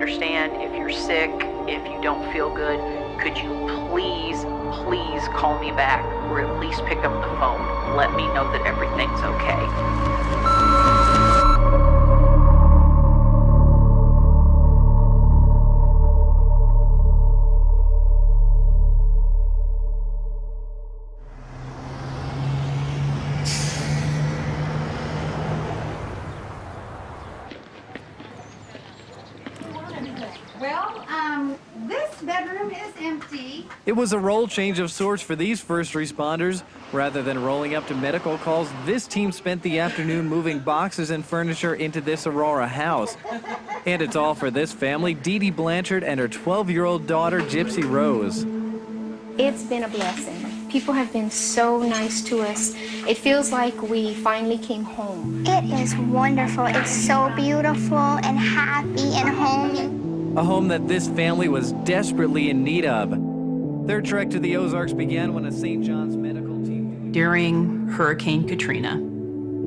understand if you're sick, if you don't feel good, could you please call me back, or at least pick up the phone. Let me know that everything's okay. This bedroom is empty. It was a role change of sorts for these first responders. Rather than rolling up to medical calls, this team spent the afternoon moving boxes and furniture into this Aurora house. And it's all for this family, Dee Dee Blanchard and her 12-year-old daughter, Gypsy Rose. It's been a blessing. People have been so nice to us. It feels like we finally came home. It is wonderful. It's so beautiful and happy and homey. A home that this family was desperately in need of. Their trek to the Ozarks began when a St. John's medical team... During Hurricane Katrina,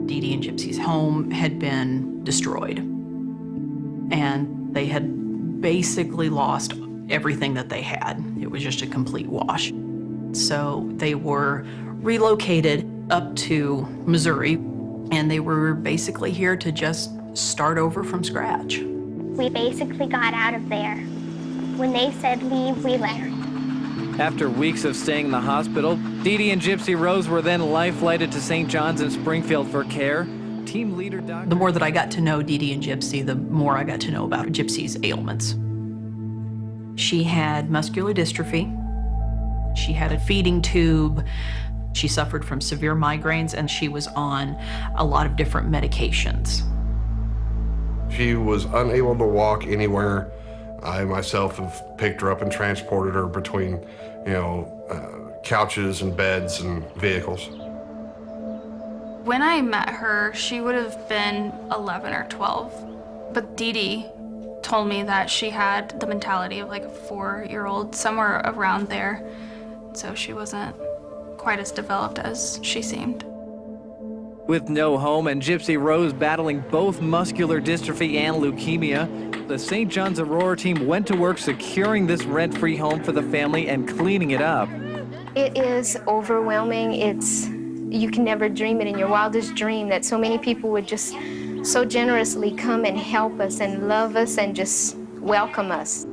Dee Dee and Gypsy's home had been destroyed. And they had basically lost everything that they had. It was just a complete wash. So they were relocated up to Missouri, and they were basically here to just start over from scratch. We basically got out of there. When they said leave, we left. After weeks of staying in the hospital, Dee Dee and Gypsy Rose were then life-flighted to St. John's in Springfield for care. Team leader Dr. The more that I got to know Dee Dee and Gypsy, the more I got to know about Gypsy's ailments. She had muscular dystrophy. She had a feeding tube. She suffered from severe migraines, and she was on a lot of different medications. She was unable to walk anywhere. I myself have picked her up and transported her between, couches and beds and vehicles. When I met her, she would have been 11 or 12. But Dee Dee told me that she had the mentality of like a 4-year-old, somewhere around there. So she wasn't quite as developed as she seemed. With no home and Gypsy Rose battling both muscular dystrophy and leukemia, the St. John's Aurora team went to work securing this rent-free home for the family and cleaning it up. It is overwhelming. You can never dream it in your wildest dream that so many people would just so generously come and help us and love us and just welcome us.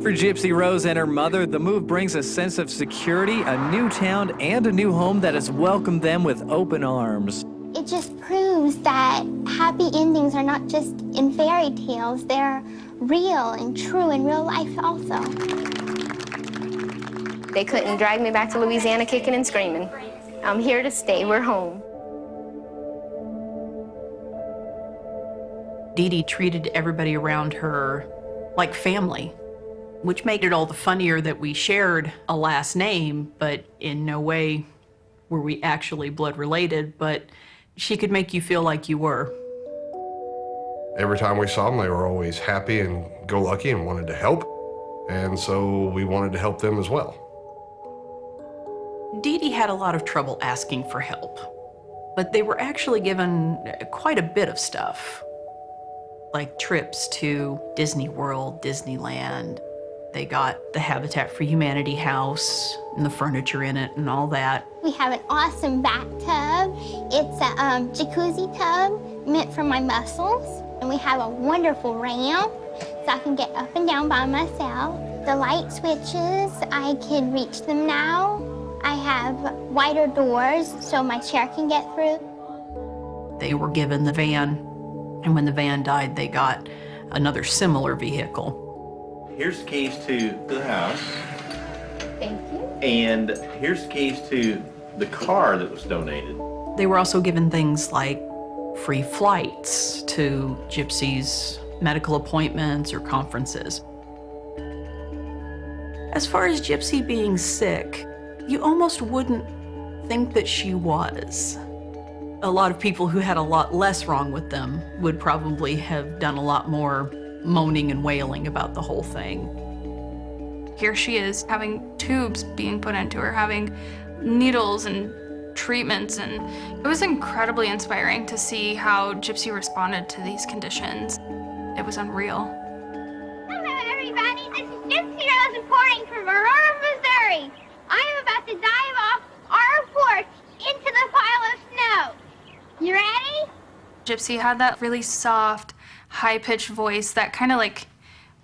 For Gypsy Rose and her mother, the move brings a sense of security, a new town, and a new home that has welcomed them with open arms. It just proves that happy endings are not just in fairy tales. They're real and true in real life also. They couldn't drag me back to Louisiana kicking and screaming. I'm here to stay. We're home. Dee Dee treated everybody around her like family, which made it all the funnier that we shared a last name, but in no way were we actually blood related, but she could make you feel like you were. Every time we saw them, they were always happy and go-lucky and wanted to help. And so we wanted to help them as well. Dee Dee had a lot of trouble asking for help, but they were actually given quite a bit of stuff, like trips to Disney World, Disneyland. They got the Habitat for Humanity house and the furniture in it and all that. We have an awesome bathtub. It's a jacuzzi tub meant for my muscles. And we have a wonderful ramp so I can get up and down by myself. The light switches, I can reach them now. I have wider doors so my chair can get through. They were given the van, and when the van died, they got another similar vehicle. Here's the keys to the house. Thank you. And here's the keys to the car that was donated. They were also given things like free flights to Gypsy's medical appointments or conferences. As far as Gypsy being sick, you almost wouldn't think that she was. A lot of people who had a lot less wrong with them would probably have done a lot more moaning and wailing about the whole thing. Here she is having tubes being put into her, having needles and treatments, and it was incredibly inspiring to see how Gypsy responded to these conditions. It was unreal. Gypsy Rose reporting from Aurora, Missouri. I am about to dive off our porch into the pile of snow. You ready? Gypsy had that really soft, high-pitched voice that kind of like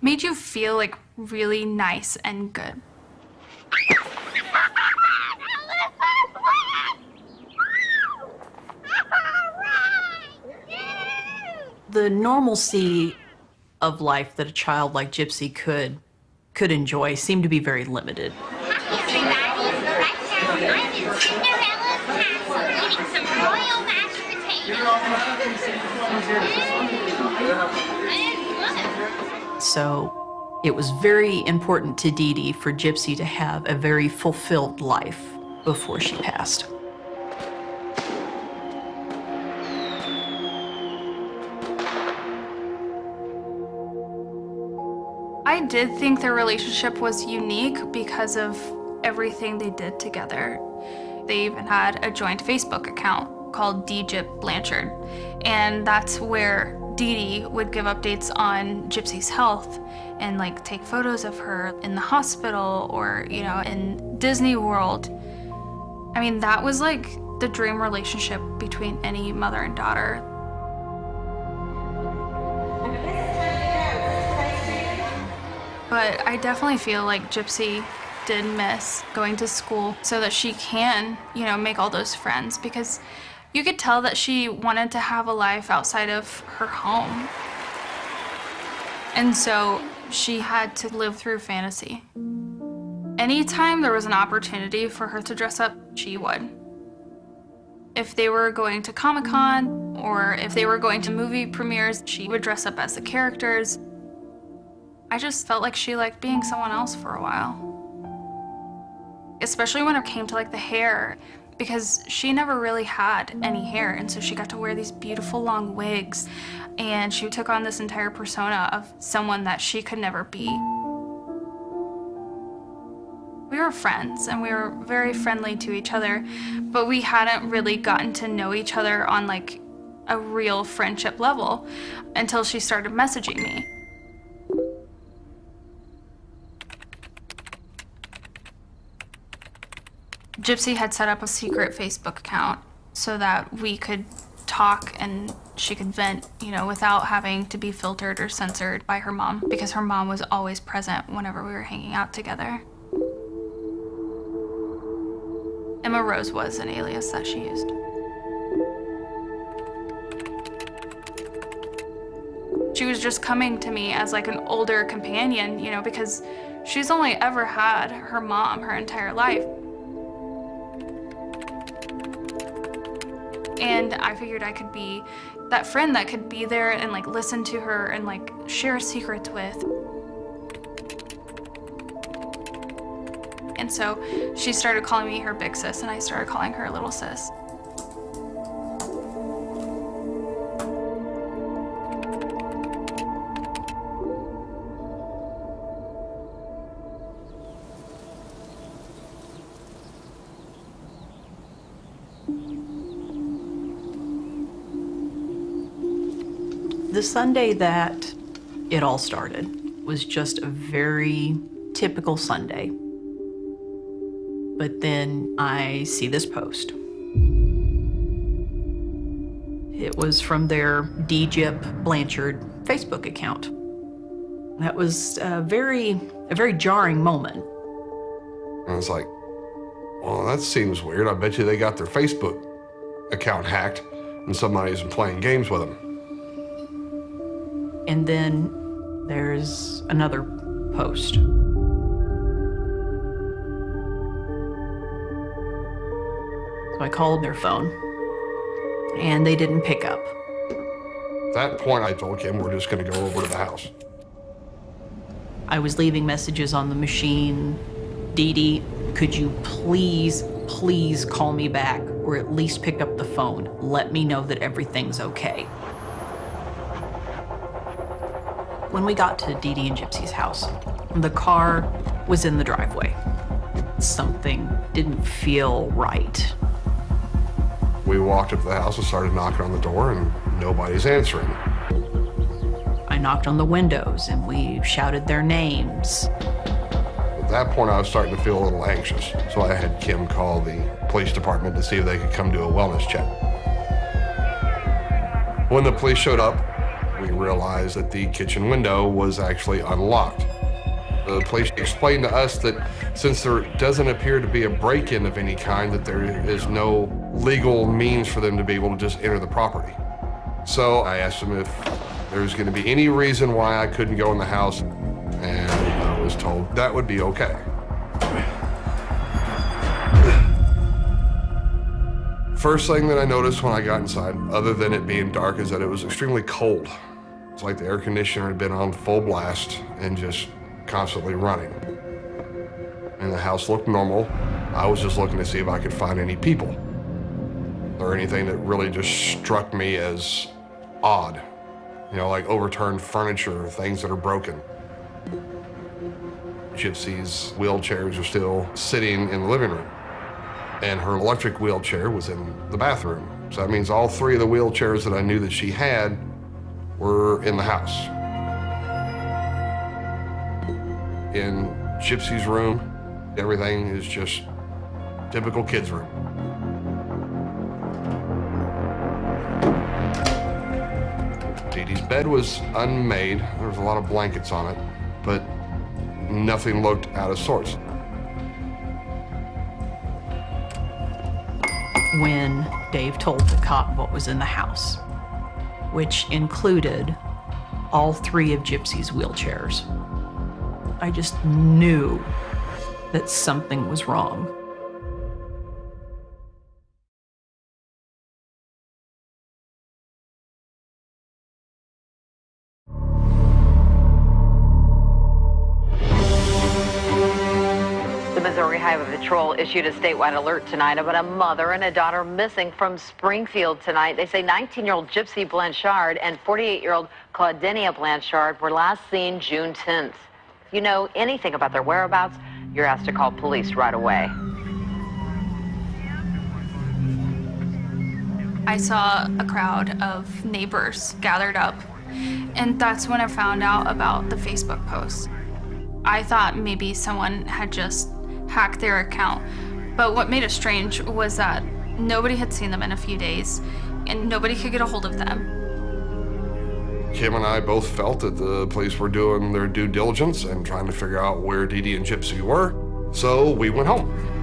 made you feel like really nice and good. The normalcy of life that a child like Gypsy could enjoy seemed to be very limited. Hi, everybody. Right now, I'm in Cinderella's castle eating some royal mashed potatoes. So it was very important to Dee Dee for Gypsy to have a very fulfilled life before she passed. I did think their relationship was unique because of everything they did together. They even had a joint Facebook account called Blanchard, and that's where Dee Dee would give updates on Gypsy's health and like take photos of her in the hospital or, you know, in Disney World. I mean, that was like the dream relationship between any mother and daughter. But I definitely feel like Gypsy did miss going to school so that she can, you know, make all those friends, because you could tell that she wanted to have a life outside of her home. And so she had to live through fantasy. Anytime there was an opportunity for her to dress up, she would. If they were going to Comic-Con or if they were going to movie premieres, she would dress up as the characters. I just felt like she liked being someone else for a while. Especially when it came to like the hair, because she never really had any hair, and so she got to wear these beautiful long wigs, and she took on this entire persona of someone that she could never be. We were friends, and we were very friendly to each other, but we hadn't really gotten to know each other on like a real friendship level until she started messaging me. Gypsy had set up a secret Facebook account so that we could talk and she could vent, you know, without having to be filtered or censored by her mom, because her mom was always present whenever we were hanging out together. Emma Rose was an alias that she used. She was just coming to me as like an older companion, you know, because she's only ever had her mom her entire life. And I figured I could be that friend that could be there and like listen to her and like share secrets with. And so she started calling me her big sis, and I started calling her little sis. The Sunday that it all started was just a very typical Sunday. But then I see this post. It was from their Blanchard Facebook account. That was a very jarring moment. And I was like, well, that seems weird. I bet you they got their Facebook account hacked and somebody's playing games with them. And then there's another post. So I called their phone, and they didn't pick up. At that point, I told Kim we're just going to go over to the house. I was leaving messages on the machine. Dee Dee, could you please call me back, or at least pick up the phone? Let me know that everything's okay. When we got to Dee Dee and Gypsy's house, the car was in the driveway. Something didn't feel right. We walked up to the house and started knocking on the door, and nobody's answering. I knocked on the windows and we shouted their names. At that point, I was starting to feel a little anxious, so I had Kim call the police department to see if they could come do a wellness check. When the police showed up, we realized that the kitchen window was actually unlocked. The police explained to us that since there doesn't appear to be a break-in of any kind, that there is no legal means for them to be able to just enter the property. So I asked them if there was going to be any reason why I couldn't go in the house, and I was told that would be okay. First thing that I noticed when I got inside, other than it being dark, is that it was extremely cold. It's like the air conditioner had been on full blast and just constantly running. And the house looked normal. I was just looking to see if I could find any people or anything that really just struck me as odd. You know, like overturned furniture, things that are broken. Gypsy's wheelchairs are still sitting in the living room, and her electric wheelchair was in the bathroom. So that means all three of the wheelchairs that I knew that she had were in the house. In Gypsy's room, everything is just typical kids' room. Dee Dee's bed was unmade. There was a lot of blankets on it, but nothing looked out of sorts. When Dave told the cop what was in the house, which included all three of Gypsy's wheelchairs, I just knew that something was wrong. The Missouri Highway Patrol issued a statewide alert tonight about a mother and a daughter missing from Springfield tonight. They say 19-year-old Gypsy Blanchard and 48-year-old Claudenia Blanchard were last seen June 10th. If you know anything about their whereabouts, you're asked to call police right away. I saw a crowd of neighbors gathered up, and that's when I found out about the Facebook post. I thought maybe someone had just hacked their account, but what made it strange was that nobody had seen them in a few days, and nobody could get a hold of them. Kim and I both felt that the police were doing their due diligence and trying to figure out where Dee Dee and Gypsy were, so we went home.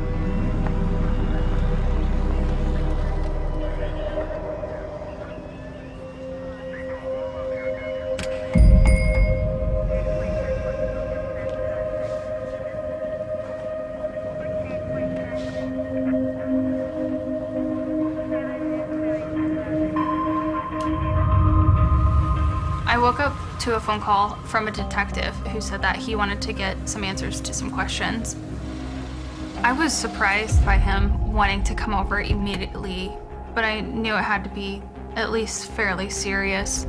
I woke up to a phone call from a detective who said that he wanted to get some answers to some questions. I was surprised by him wanting to come over immediately, but I knew it had to be at least fairly serious.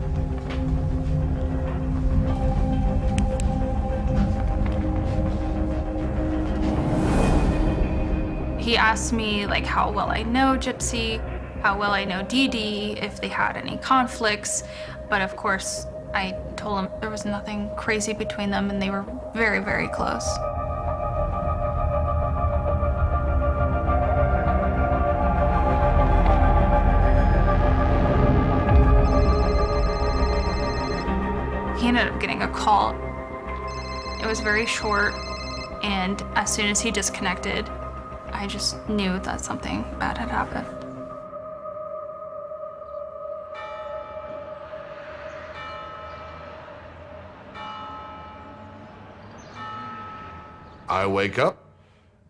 He asked me like how well I know Gypsy, how well I know Dee Dee, if they had any conflicts, but of course I told him there was nothing crazy between them and they were very, very close. He ended up getting a call. It was very short, and as soon as he disconnected, I just knew that something bad had happened. I wake up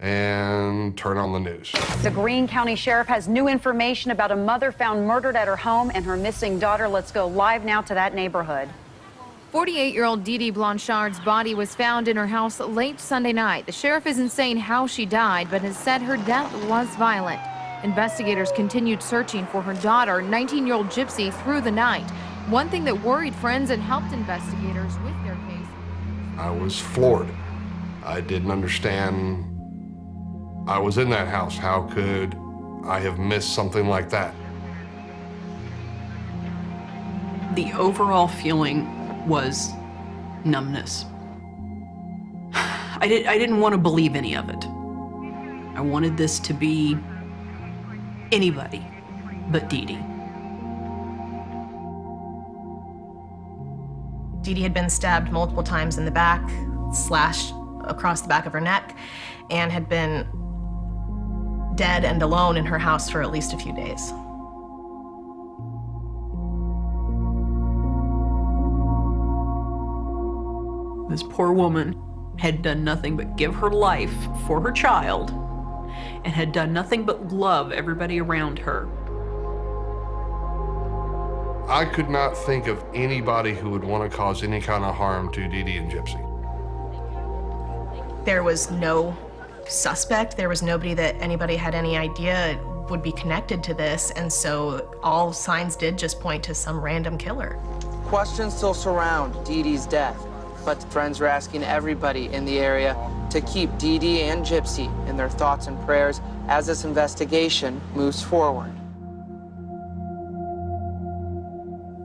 and turn on the news. The Greene County Sheriff has new information about a mother found murdered at her home and her missing daughter. Let's go live now to that neighborhood. 48-year-old Dee Dee Blanchard's body was found in her house late Sunday night. The sheriff isn't saying how she died, but has said her death was violent. Investigators continued searching for her daughter, 19-year-old Gypsy, through the night. One thing that worried friends and helped investigators with their case. I was floored. I didn't understand. I was in that house. How could I have missed something like that? The overall feeling was numbness. I didn't want to believe any of it. I wanted this to be anybody but Dee Dee. Dee Dee had been stabbed multiple times in the back, slashed across the back of her neck, and had been dead and alone in her house for at least a few days. This poor woman had done nothing but give her life for her child and had done nothing but love everybody around her. I could not think of anybody who would want to cause any kind of harm to Dee Dee and Gypsy. There was no suspect. There was nobody that anybody had any idea would be connected to this, and so all signs did just point to some random killer. Questions still surround Dee Dee's death, but friends are asking everybody in the area to keep Dee Dee and Gypsy in their thoughts and prayers as this investigation moves forward.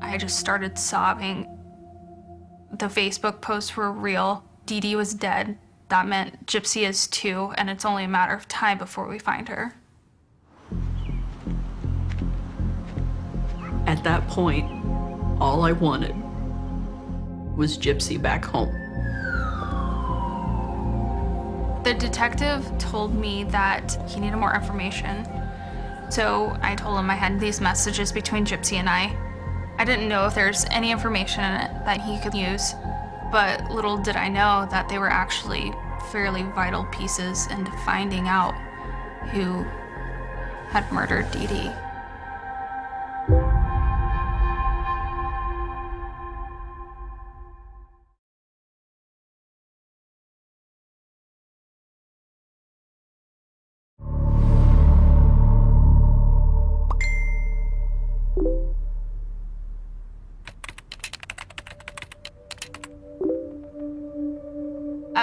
I just started sobbing. The Facebook posts were real. Dee Dee was dead. That meant Gypsy is too, and it's only a matter of time before we find her. At that point, all I wanted was Gypsy back home. The detective told me that he needed more information. So I told him I had these messages between Gypsy and I. I didn't know if there's any information in it that he could use, but little did I know that they were actually fairly vital pieces into finding out who had murdered Dee Dee.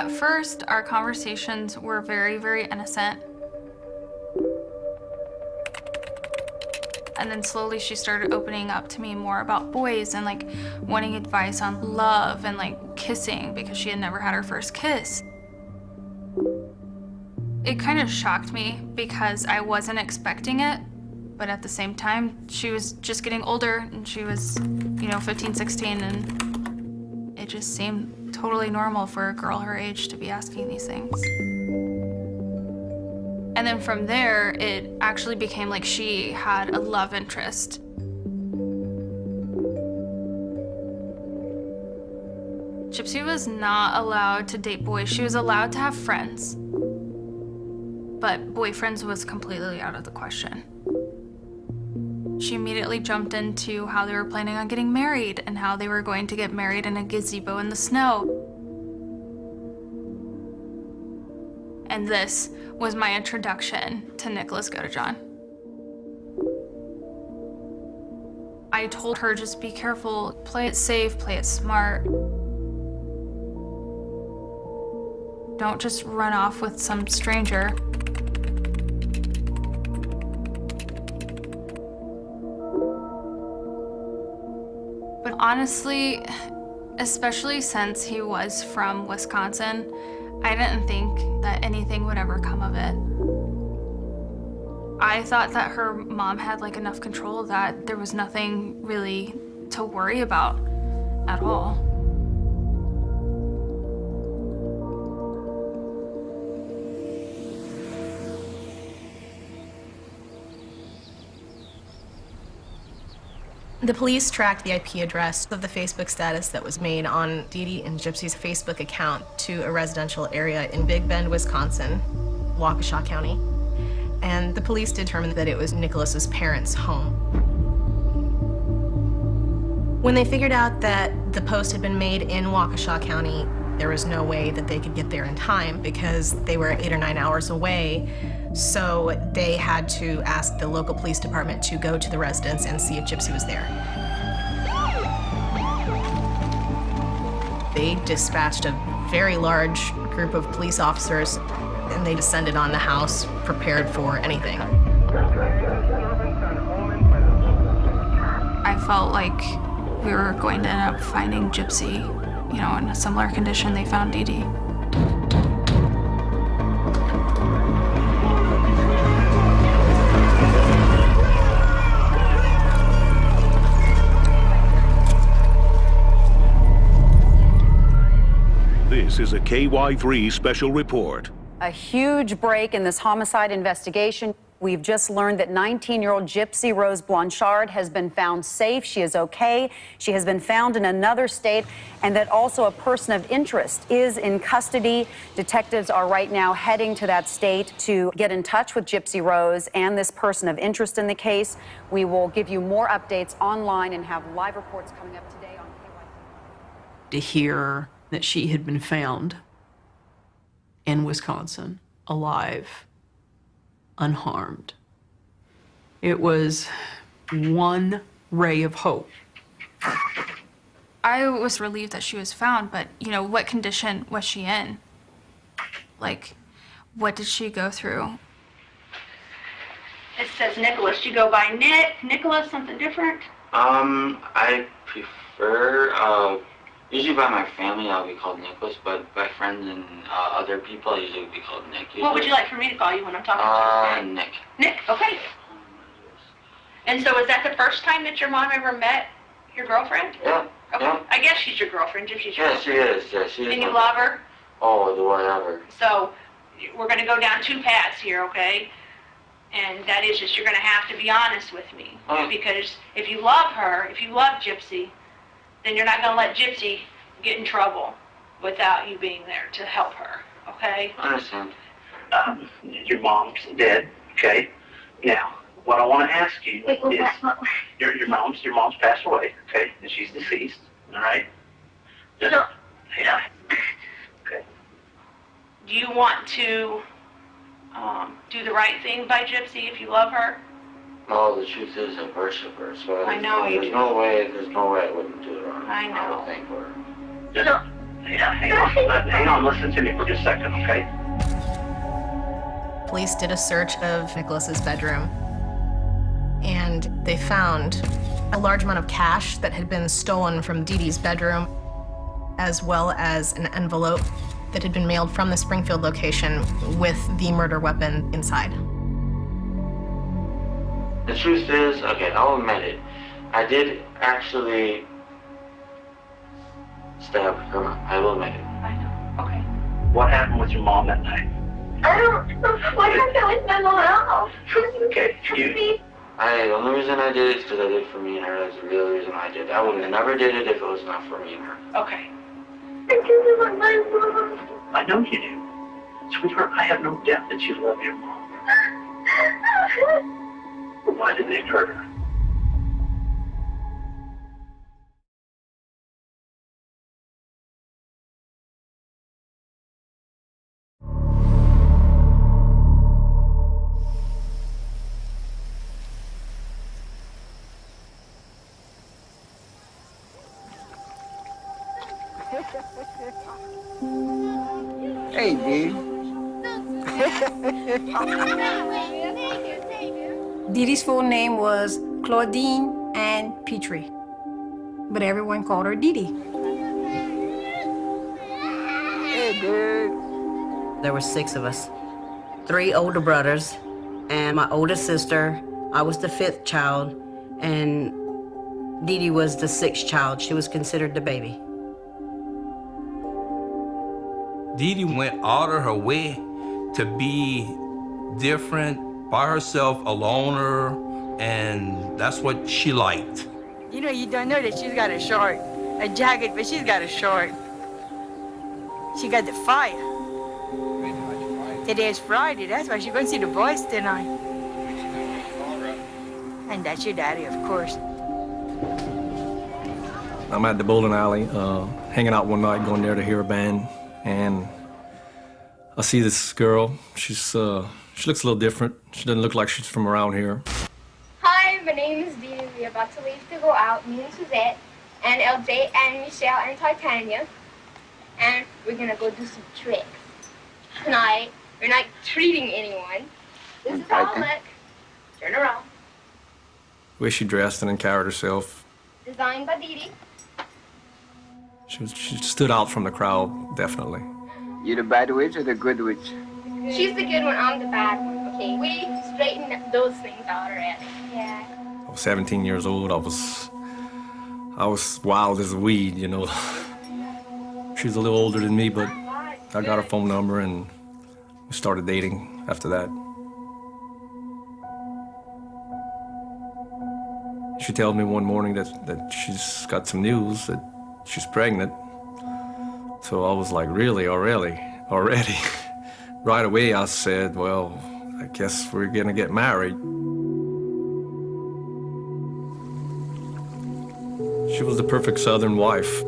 At first, our conversations were very, very innocent. And then slowly she started opening up to me more about boys and like wanting advice on love and like kissing because she had never had her first kiss. It kind of shocked me because I wasn't expecting it, but at the same time, she was just getting older and she was, 15, 16, and it just seemed totally normal for a girl her age to be asking these things. And then from there, it actually became like she had a love interest. Gypsy was not allowed to date boys. She was allowed to have friends, but boyfriends was completely out of the question. She immediately jumped into how they were planning on getting married and how they were going to get married in a gazebo in the snow. And this was my introduction to Nicholas Godejohn. I told her, just be careful, play it safe, play it smart. Don't just run off with some stranger. But honestly, especially since he was from Wisconsin, I didn't think that anything would ever come of it. I thought that her mom had like enough control that there was nothing really to worry about at all. The police tracked the IP address of the Facebook status that was made on Dee Dee and Gypsy's Facebook account to a residential area in Big Bend, Wisconsin, Waukesha County. And the police determined that it was Nicholas's parents' home. When they figured out that the post had been made in Waukesha County, there was no way that they could get there in time because they were 8 or 9 hours away. So they had to ask the local police department to go to the residence and see if Gypsy was there. They dispatched a very large group of police officers and they descended on the house, prepared for anything. I felt like we were going to end up finding Gypsy, you know, in a similar condition they found Dee Dee. This is a KY3 special report. A huge break in this homicide investigation. We've just learned that 19-year-old Gypsy Rose Blanchard has been found safe. She is okay. She has been found in another state, and that also a person of interest is in custody. Detectives are right now heading to that state to get in touch with Gypsy Rose and this person of interest in the case. We will give you more updates online and have live reports coming up today on KY3. To hear that she had been found in Wisconsin, alive, unharmed. It was one ray of hope. I was relieved that she was found, but, you know, what condition was she in? Like, what did she go through? It says Nicholas. Do you go by Nicholas, something different? I prefer, usually by my family I'll be called Nicholas, but by friends and other people I usually be called Nick. Usually. What would you like for me to call you when I'm talking to you? Nick. Nick, okay. And so was that the first time that your mom ever met your girlfriend? Yeah. Okay. Yeah. I guess she's your girlfriend, Gypsy's your girlfriend. She is. Yeah, she is. And you love her? Oh, do I ever. So we're going to go down two paths here, okay? And that is just you're going to have to be honest with me. Because if you love her, if you love Gypsy, then you're not going to let Gypsy get in trouble without you being there to help her, okay? I understand. Your mom's dead, okay? Now, what I want to ask you is, your mom's passed away, okay? And she's deceased, all right? No. Yeah. Okay. Do you want to do the right thing by Gypsy if you love her? No, the truth is I worship her, so I know you do. There's no way I wouldn't do it wrong. I know. I would thank her. Just, hang on, listen to me for just a second, okay? Police did a search of Nicholas's bedroom, and they found a large amount of cash that had been stolen from Dee Dee's bedroom, as well as an envelope that had been mailed from the Springfield location with the murder weapon inside. The truth is, okay, I'll admit it. I did actually stab her mom. I will admit it. I know. Okay. What happened with your mom that night? I don't know what happened with my mom. Okay, The only reason I did it is because I did it for me and her. That's the real reason I did it. I would have never did it if it was not for me and her. Okay. I know you do. Sweetheart, I have no doubt that you love your mom. Why did they hurt her? Hey, dude. Dee Dee's full name was Claudine Ann Petrie, but everyone called her Dee Dee. Hey, dude. There were 6 of us, 3 older brothers, and my oldest sister. I was the 5th child, and Dee Dee was the 6th child. She was considered the baby. Dee Dee went out of her way to be different, by herself, a loner, and that's what she liked. You know, you don't know that she's got a short, a jacket, but she's got a short. She got the fire. Today is Friday, that's why she's going to see the boys tonight. And that's your daddy, of course. I'm at the bowling alley, hanging out one night, going there to hear a band, and I see this girl. She looks a little different. She doesn't look like she's from around here. Hi, my name is Dee Dee. We're about to leave to go out, me and Suzette, and LJ, and Michelle, and Titania. And we're gonna go do some tricks. Tonight, we're not treating anyone. This is how I look. Turn around. The way she dressed and then carried herself, designed by Dee Dee. She stood out from the crowd, definitely. You the bad witch or the good witch? She's the good one, I'm the bad one, okay? We straightened those things out already. Yeah. I was 17 years old. I was wild as a weed, you know. She's a little older than me, but I got her phone number and we started dating after that. She told me one morning that she's got some news, that she's pregnant. So I was like, really, already? Right away I said, well, I guess we're gonna get married. She was the perfect Southern wife.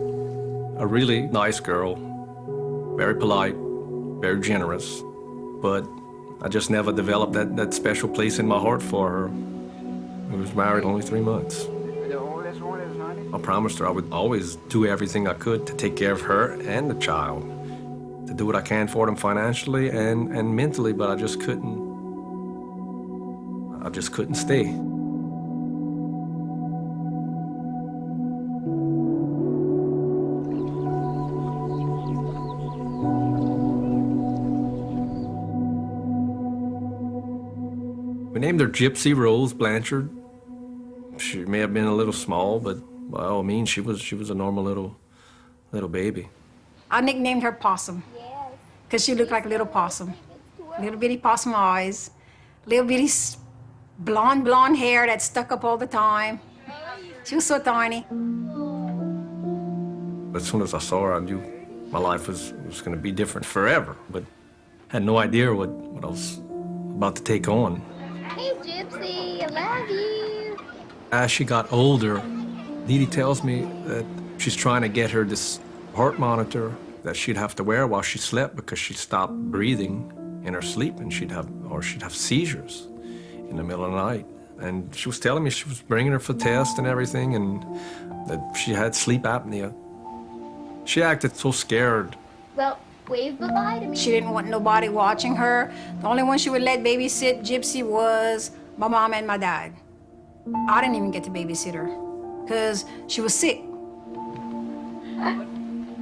A really nice girl, very polite, very generous. But I just never developed that special place in my heart for her. We was married only 3 months. I promised her I would always do everything I could to take care of her and the child, to do what I can for them financially and mentally, but I just couldn't stay. We named her Gypsy Rose Blanchard. She may have been a little small, but by all means, she was a normal little baby. I nicknamed her Possum, because she looked like a little possum. Little bitty possum eyes, little bitty blonde hair that stuck up all the time. She was so tiny. As soon as I saw her, I knew my life was going to be different forever, but I had no idea what I was about to take on. Hey, Gypsy, I love you. As she got older, Dee Dee tells me that she's trying to get her this heart monitor that she'd have to wear while she slept because she stopped breathing in her sleep and she'd have seizures in the middle of the night. And she was telling me she was bringing her for tests and everything and that she had sleep apnea. She acted so scared. Well, wave bye-bye to me. She didn't want nobody watching her. The only one she would let babysit Gypsy was my mom and my dad. I didn't even get to babysit her because she was sick.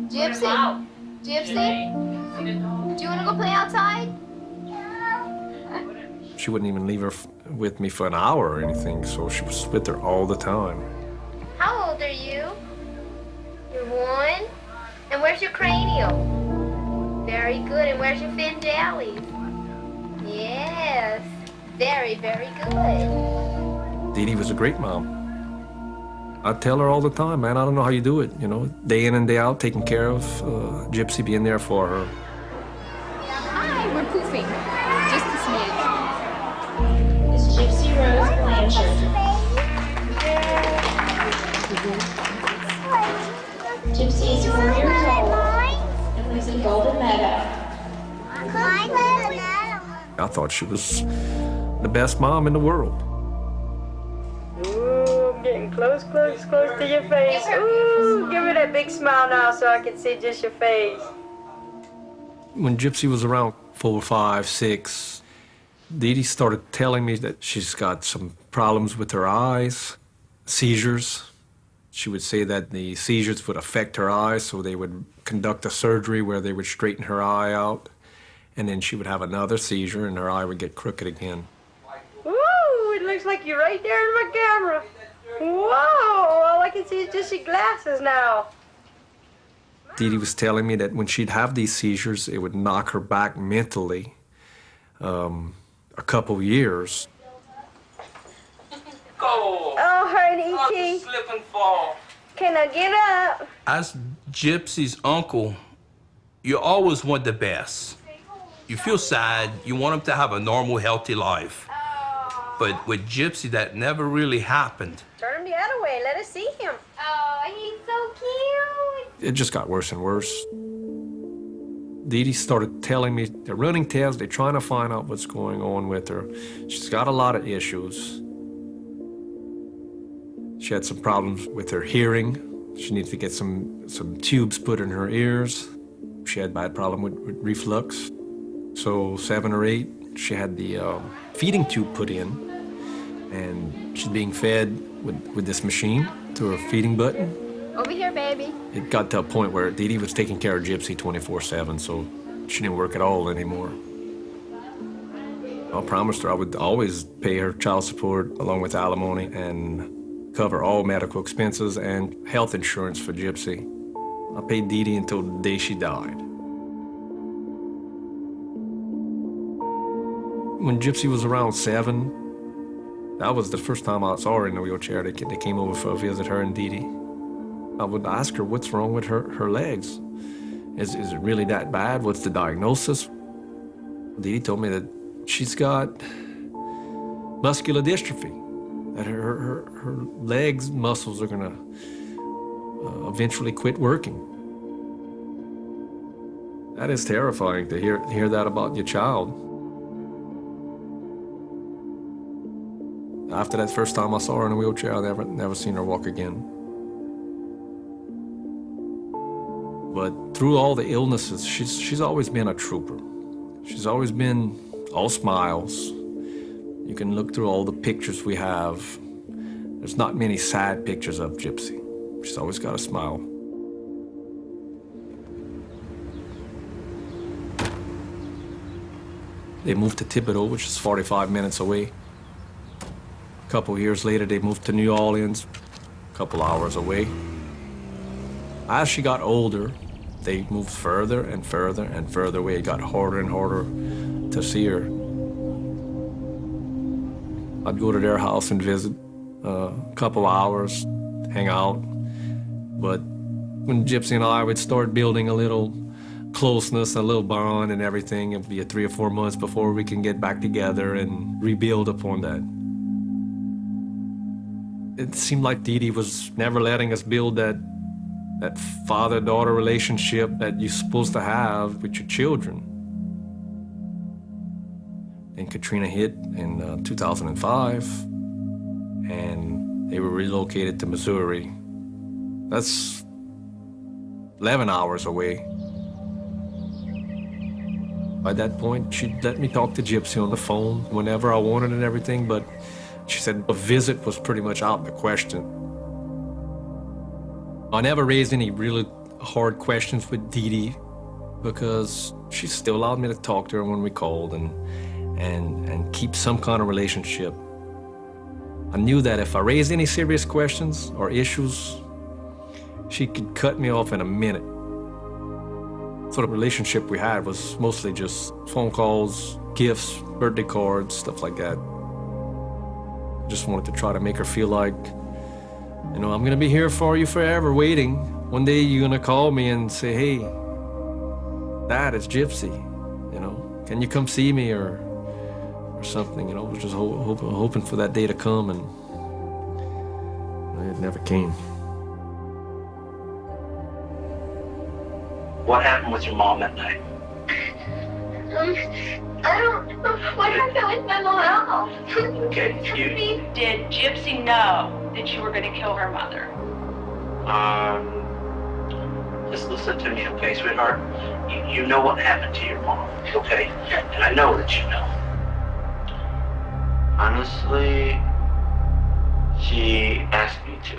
Gypsy? Gypsy? Do you want to go play outside? She wouldn't even leave her with me for an hour or anything, so she was with her all the time. How old are you? You're 1? And where's your cranial? Very good. And where's your pharyngeales? Yes. Very, very good. Dee Dee was a great mom. I tell her all the time, man, I don't know how you do it, you know, day in and day out, taking care of Gypsy, being there for her. Hi, we're poofing. Just a smidge. It's Gypsy Rose Blanchard. Gypsy is 4 years old and lives in Golden Meadow. I thought she was the best mom in the world. Ooh, I'm getting close to your face. Ooh, give me that big smile now so I can see just your face. When Gypsy was around 4, 5, 6, Dee Dee started telling me that she's got some problems with her eyes, seizures. She would say that the seizures would affect her eyes, so they would conduct a surgery where they would straighten her eye out, and then she would have another seizure and her eye would get crooked again. Ooh, it looks like you're right there in my camera. Whoa, all I can see is just your glasses now. Dee Dee was telling me that when she'd have these seizures, it would knock her back mentally a couple years. Oh, honey, E.T. Slip and fall. Can I get up? As Gypsy's uncle, you always want the best. You feel sad, you want him to have a normal, healthy life. But with Gypsy, that never really happened. Turn him the other way, let us see him. Oh, he's so cute. It just got worse and worse. Dee Dee started telling me they're running tests, they're trying to find out what's going on with her. She's got a lot of issues. She had some problems with her hearing. She needed to get some tubes put in her ears. She had a bad problem with reflux. So 7 or 8, she had the feeding tube put in, and she's being fed with this machine. to her feeding button. Over here, baby. It got to a point where Dee Dee was taking care of Gypsy 24/7, so she didn't work at all anymore. I promised her I would always pay her child support along with alimony and cover all medical expenses and health insurance for Gypsy. I paid Dee Dee until the day she died. When Gypsy was around 7, that was the first time I saw her in a wheelchair. They came over for a visit, her and Dee Dee. I would ask her what's wrong with her legs. Is it really that bad? What's the diagnosis? Dee Dee told me that she's got muscular dystrophy, that her legs muscles are gonna eventually quit working. That is terrifying to hear that about your child. After that first time I saw her in a wheelchair, I never seen her walk again. But through all the illnesses, she's always been a trooper. She's always been all smiles. You can look through all the pictures we have. There's not many sad pictures of Gypsy. She's always got a smile. They moved to Thibodeau, which is 45 minutes away. A couple years later, they moved to New Orleans, a couple hours away. As she got older, they moved further and further and further away. It got harder and harder to see her. I'd go to their house and visit a couple hours, hang out. But when Gypsy and I would start building a little closeness, a little bond and everything, it'd be 3 or 4 months before we can get back together and rebuild upon that. It seemed like Dee Dee was never letting us build that father-daughter relationship that you're supposed to have with your children. And Katrina hit in 2005, and they were relocated to Missouri. That's 11 hours away. By that point, she'd let me talk to Gypsy on the phone whenever I wanted and everything, but she said a visit was pretty much out of the question. I never raised any really hard questions with Dee Dee because she still allowed me to talk to her when we called and keep some kind of relationship. I knew that if I raised any serious questions or issues, she could cut me off in a minute. So the relationship we had was mostly just phone calls, gifts, birthday cards, stuff like that. I just wanted to try to make her feel like, you know, I'm gonna be here for you forever, waiting. One day you're gonna call me and say, hey, Dad, it's Gypsy. You know, can you come see me or something? You know, I was just hoping for that day to come, and it never came. What happened with your mom that night? I don't know what happened with my mom. Okay, Did Gypsy know that you were going to kill her mother? Just listen to me, okay, sweetheart? You know what happened to your mom, okay? And I know that you know. Honestly, she asked me to.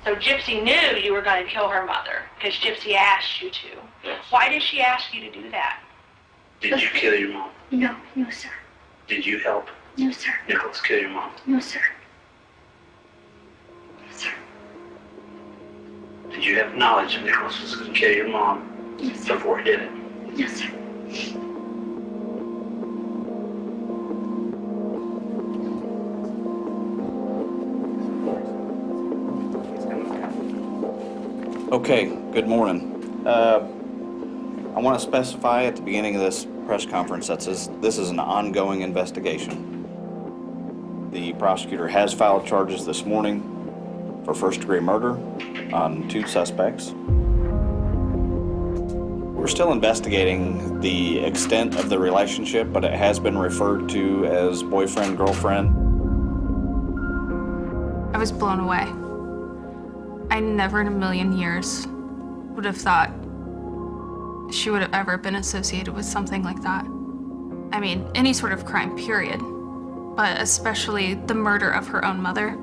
So Gypsy knew you were going to kill her mother because Gypsy asked you to. Yes. Why did she ask you to do that? Did you kill your mom? No, no, sir. Did you help No, sir. Nicholas kill your mom? No, sir. No, sir. Did you have knowledge that Nicholas was going to kill your mom before he did it? No, sir. Okay, good morning. I want to specify at the beginning of this press conference that this is an ongoing investigation. The prosecutor has filed charges this morning for first-degree murder on 2 suspects. We're still investigating the extent of the relationship, but it has been referred to as boyfriend-girlfriend. I was blown away. I never in a million years would have thought she would have ever been associated with something like that. I mean, any sort of crime, period. But especially the murder of her own mother.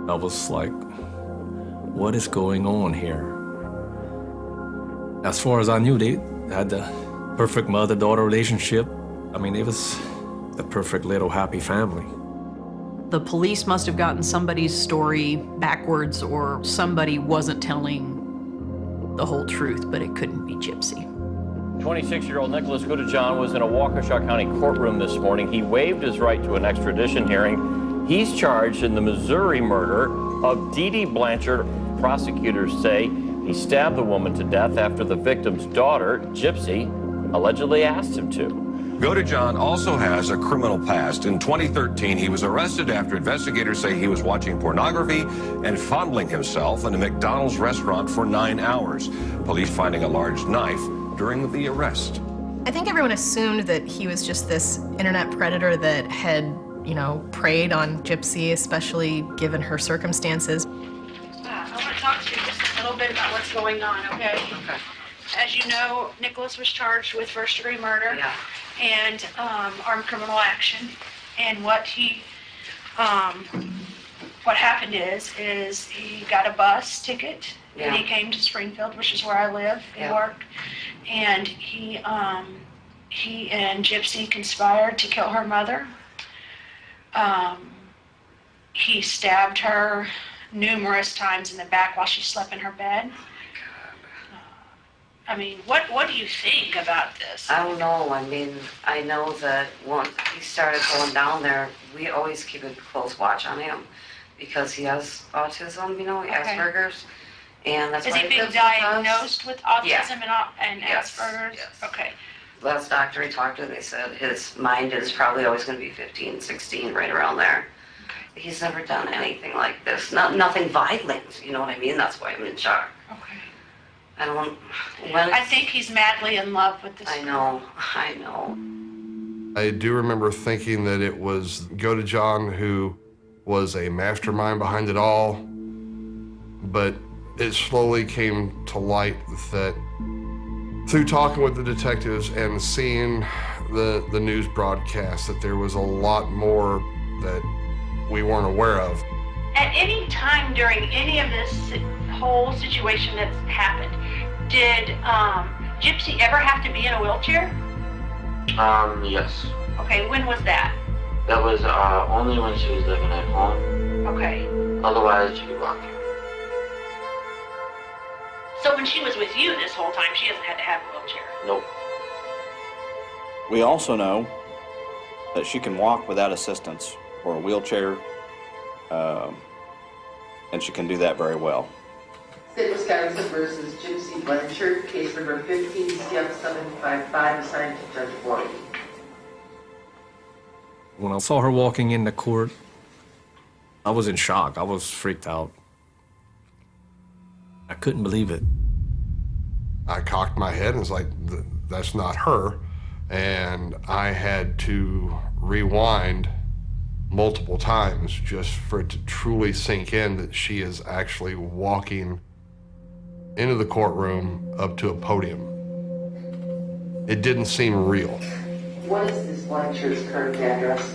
I was like, what is going on here? As far as I knew, they had the perfect mother-daughter relationship. I mean, it was the perfect little happy family. The police must have gotten somebody's story backwards, or somebody wasn't telling the whole truth, but it couldn't be Gypsy. 26-year-old Nicholas Goodjohn was in a Waukesha County courtroom this morning. He waived his right to an extradition hearing. He's charged in the Missouri murder of Dee Dee Blanchard. Prosecutors say he stabbed the woman to death after the victim's daughter, Gypsy, allegedly asked him to. Goodjohn also has a criminal past. In 2013, he was arrested after investigators say he was watching pornography and fondling himself in a McDonald's restaurant for 9 hours. Police finding a large knife during the arrest. I think everyone assumed that he was just this internet predator that had, preyed on Gypsy, especially given her circumstances. I want to talk to you just a little bit about what's going on, okay? Okay. As you know, Nicholas was charged with first-degree murder and armed criminal action. And what happened is he got a bus ticket and he came to Springfield, which is where I live and work. And he and Gypsy conspired to kill her mother. He stabbed her numerous times in the back while she slept in her bed. I mean, what do you think about this? I don't know. I mean, I know that once he started going down there, we always keep a close watch on him because he has autism, Asperger's. And that's Is why he being lives with us. diagnosed with autism and Asperger's? Yes. Okay. Last doctor he talked to, they said his mind is probably always going to be 15, 16, right around there. Okay. He's never done anything like this. Nothing violent, you know what I mean? That's why I'm in shock. Okay. I think he's madly in love with this girl. I know. I do remember thinking that it was Goodjohn who was a mastermind behind it all, but it slowly came to light that through talking with the detectives and seeing the news broadcast that there was a lot more that we weren't aware of. At any time during any of this whole situation that's happened, did Gypsy ever have to be in a wheelchair? Yes. Okay, when was that? That was only when she was living at home. Okay. Otherwise, she could walk. So when she was with you this whole time, she hasn't had to have a wheelchair? Nope. We also know that she can walk without assistance or a wheelchair, and she can do that very well. State Wisconsin versus Gypsy Blanchard, case number 15-755, assigned to Judge Boyd. When I saw her walking into court, I was in shock. I was freaked out. I couldn't believe it. I cocked my head and was like, that's not her. And I had to rewind multiple times just for it to truly sink in that she is actually walking into the courtroom up to a podium. It didn't seem real. What is this Blanchard's current address?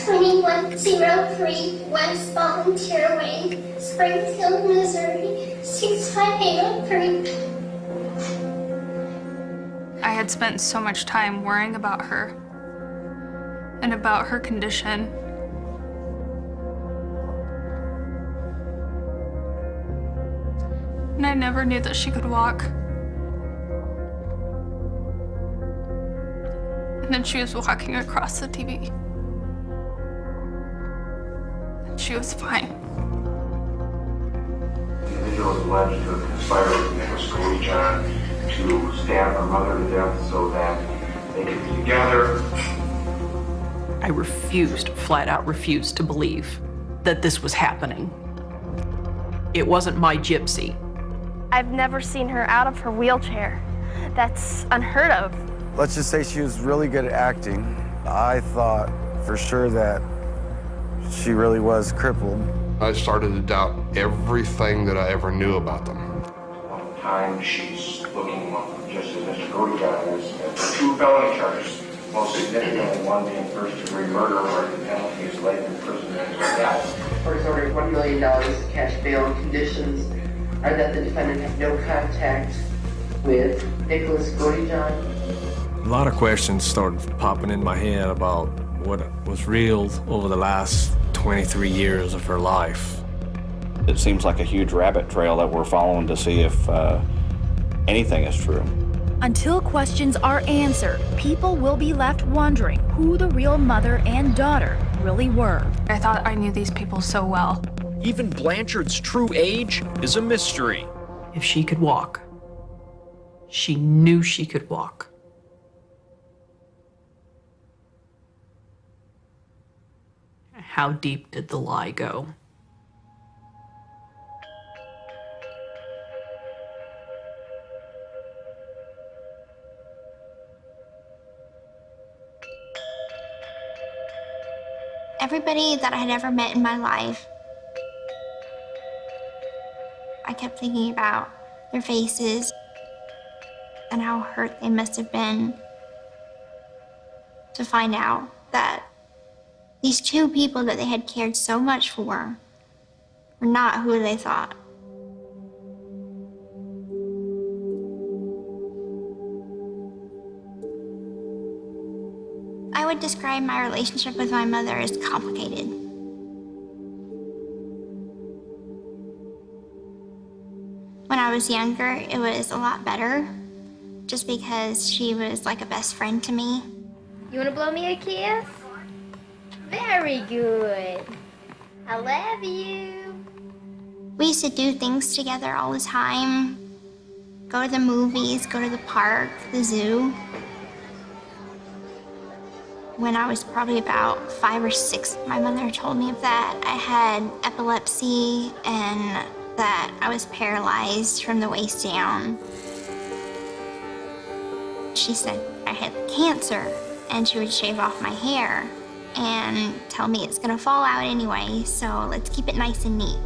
2103 West Volunteer Way, Springfield, Missouri, 65803. I had spent so much time worrying about her and about her condition. And I never knew that she could walk. And then she was walking across the TV. And she was fine. The individual is alleged to conspire with Nicholas Goodjohn to stab her mother to death so that they could be together. I refused, flat out refused to believe that this was happening. It wasn't my Gypsy. I've never seen her out of her wheelchair. That's unheard of. Let's just say she was really good at acting. I thought for sure that she really was crippled. I started to doubt everything that I ever knew about them. One time she's looking, just as Mr. Godejohn is, at the 2 felony charges, most significantly one being first-degree murder, where the penalty is life imprisonment or death. Court is ordering $1 million cash bail. Conditions are that the defendant have no contact with Nicholas Godejohn. A lot of questions started popping in my head about what was real over the last 23 years of her life. It seems like a huge rabbit trail that we're following to see if anything is true. Until questions are answered, people will be left wondering who the real mother and daughter really were. I thought I knew these people so well. Even Blanchard's true age is a mystery. If she could walk, she knew she could walk. How deep did the lie go? Everybody that I had ever met in my life, I kept thinking about their faces and how hurt they must have been to find out that these 2 people that they had cared so much for were not who they thought. I would describe my relationship with my mother as complicated. When I was younger, it was a lot better, just because she was like a best friend to me. You wanna blow me a kiss? Very good. I love you. We used to do things together all the time. Go to the movies, go to the park, the zoo. When I was probably about 5 or 6, my mother told me that I had epilepsy and that I was paralyzed from the waist down. She said I had cancer, and she would shave off my hair and tell me it's gonna fall out anyway, so let's keep it nice and neat.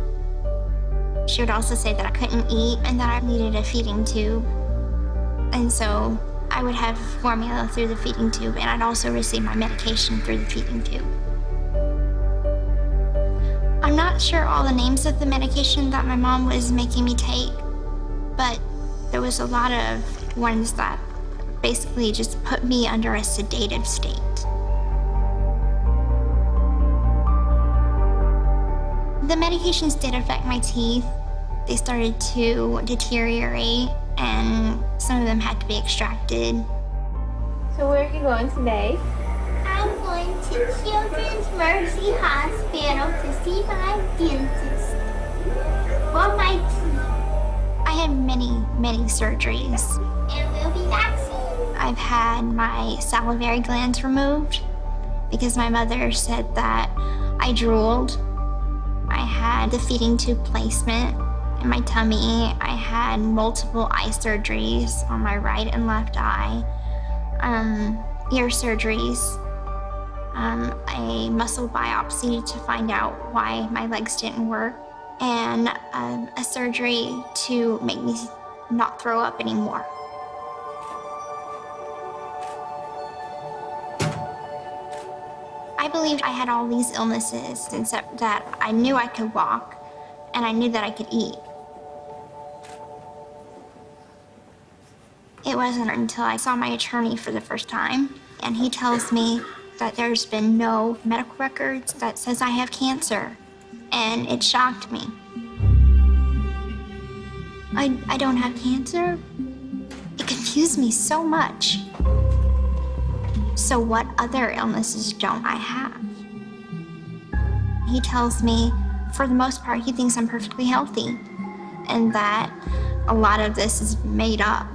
She would also say that I couldn't eat and that I needed a feeding tube. And so I would have formula through the feeding tube, and I'd also receive my medication through the feeding tube. I'm not sure all the names of the medication that my mom was making me take, but there was a lot of ones that basically just put me under a sedative state. The medications did affect my teeth. They started to deteriorate, and some of them had to be extracted. So where are you going today? I'm going to Children's Mercy Hospital to see my dentist for my teeth. I had many surgeries. And we'll be back soon. I've had my salivary glands removed because my mother said that I drooled. I had the feeding tube placement in my tummy. I had multiple eye surgeries on my right and left eye, ear surgeries, a muscle biopsy to find out why my legs didn't work, and a surgery to make me not throw up anymore. I believed I had all these illnesses, except that I knew I could walk, and I knew that I could eat. It wasn't until I saw my attorney for the first time, and he tells me that there's been no medical records that says I have cancer, and it shocked me. I don't have cancer? It confused me so much. So what other illnesses don't I have? He tells me, for the most part, he thinks I'm perfectly healthy, and that a lot of this is made up.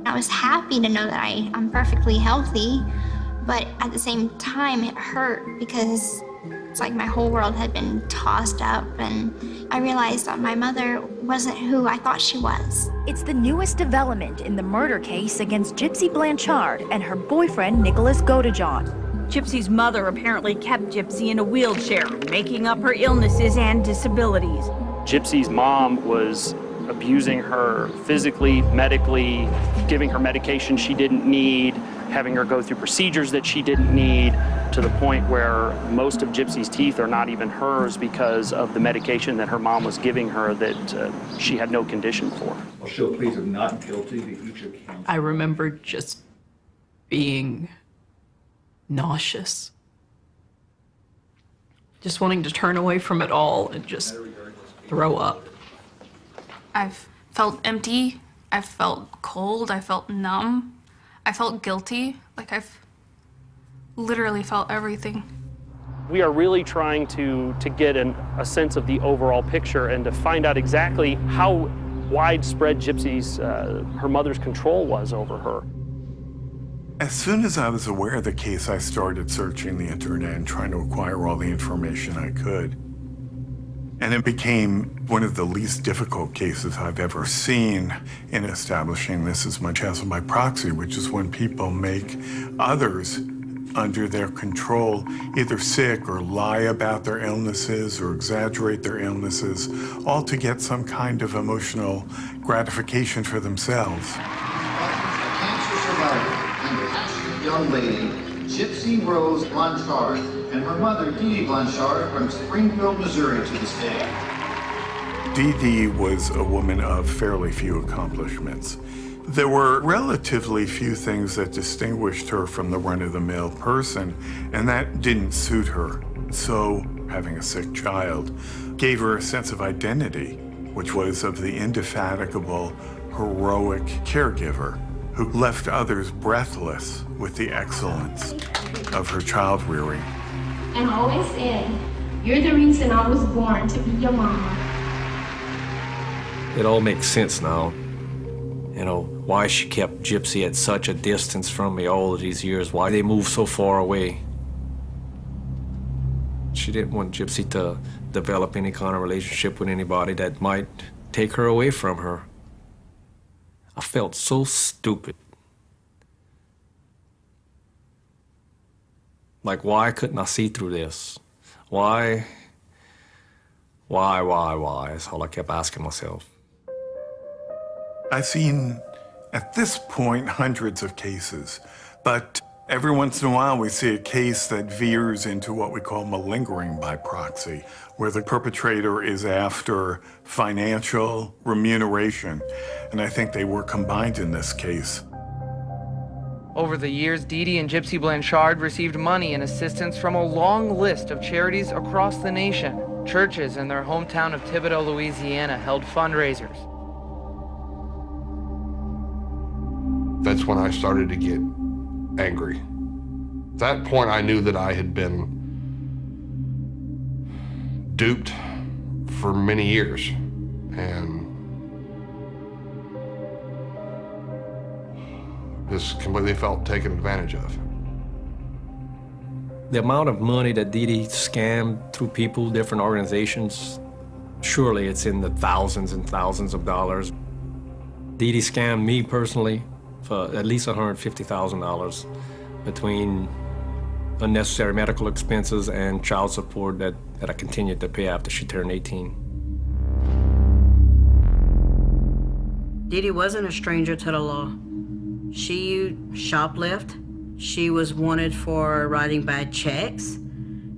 I was happy to know that I'm perfectly healthy, but at the same time, it hurt because it's like my whole world had been tossed up, and I realized that my mother wasn't who I thought she was. It's the newest development in the murder case against Gypsy Blanchard and her boyfriend, Nicholas Godejohn. Gypsy's mother apparently kept Gypsy in a wheelchair, making up her illnesses and disabilities. Gypsy's mom was abusing her physically, medically, giving her medication she didn't need, having her go through procedures that she didn't need, to the point where most of Gypsy's teeth are not even hers because of the medication that her mom was giving her that she had no condition for. I'll show pleas of not guilty to each of counts. I remember just being nauseous. Just wanting to turn away from it all and just throw up. I've felt empty, I've felt cold, I felt numb, I felt guilty. Like I've literally felt everything. We are really trying to get a sense of the overall picture and to find out exactly how widespread Gypsy's, her mother's control was over her. As soon as I was aware of the case, I started searching the internet and trying to acquire all the information I could. And it became one of the least difficult cases I've ever seen in establishing this as much as by proxy, which is when people make others under their control either sick or lie about their illnesses or exaggerate their illnesses, all to get some kind of emotional gratification for themselves. Cancer survivor and passionate young lady, Gypsy Rose Blanchard, and her mother, Dee Blanchard, from Springfield, Missouri, to this day. Dee was a woman of fairly few accomplishments. There were relatively few things that distinguished her from the run-of-the-mill person, and that didn't suit her. So, having a sick child gave her a sense of identity, which was of the indefatigable, heroic caregiver who left others breathless with the excellence of her child rearing. And always said, "You're the reason I was born, to be your mama." It all makes sense now. You know, why she kept Gypsy at such a distance from me all of these years, why they moved so far away. She didn't want Gypsy to develop any kind of relationship with anybody that might take her away from her. I felt so stupid. Like, why couldn't I see through this? Why? That's all I kept asking myself. I've seen, at this point, hundreds of cases, but every once in a while we see a case that veers into what we call malingering by proxy, where the perpetrator is after financial remuneration, and I think they were combined in this case. Over the years, Dee and Gypsy Blanchard received money and assistance from a long list of charities across the nation. Churches in their hometown of Thibodaux, Louisiana held fundraisers. That's when I started to get angry. At that point, I knew that I had been duped for many years, and just completely felt taken advantage of. The amount of money that Dee scammed through people, different organizations, surely it's in the thousands and thousands of dollars. Dee scammed me personally for at least $150,000 between unnecessary medical expenses and child support that I continued to pay after she turned 18. Dee wasn't a stranger to the law. She shoplifted. She was wanted for writing bad checks.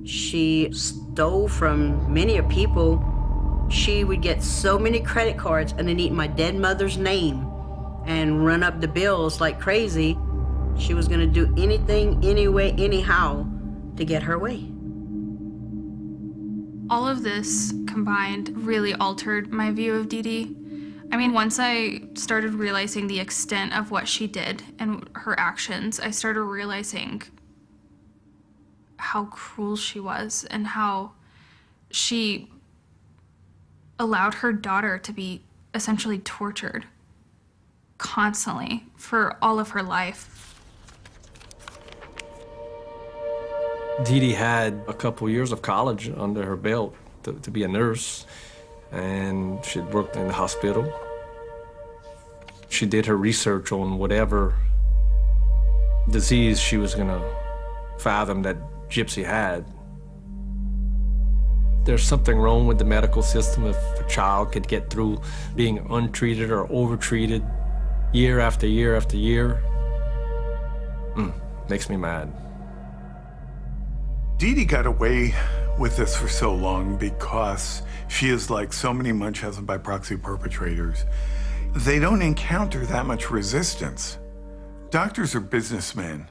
She stole from many people. She would get so many credit cards underneath my dead mother's name and run up the bills like crazy. She was gonna do anything, anyway, anyhow to get her way. All of this combined really altered my view of Dee. I mean, once I started realizing the extent of what she did and her actions, I started realizing how cruel she was and how she allowed her daughter to be essentially tortured constantly for all of her life. Dee had a couple years of college under her belt to be a nurse, and she'd worked in the hospital. She did her research on whatever disease she was gonna fathom that Gypsy had. There's something wrong with the medical system if a child could get through being untreated or overtreated year after year after year. Makes me mad. Dee Dee got away with this for so long because she is like so many Munchausen by proxy perpetrators. They don't encounter that much resistance. Doctors are businessmen,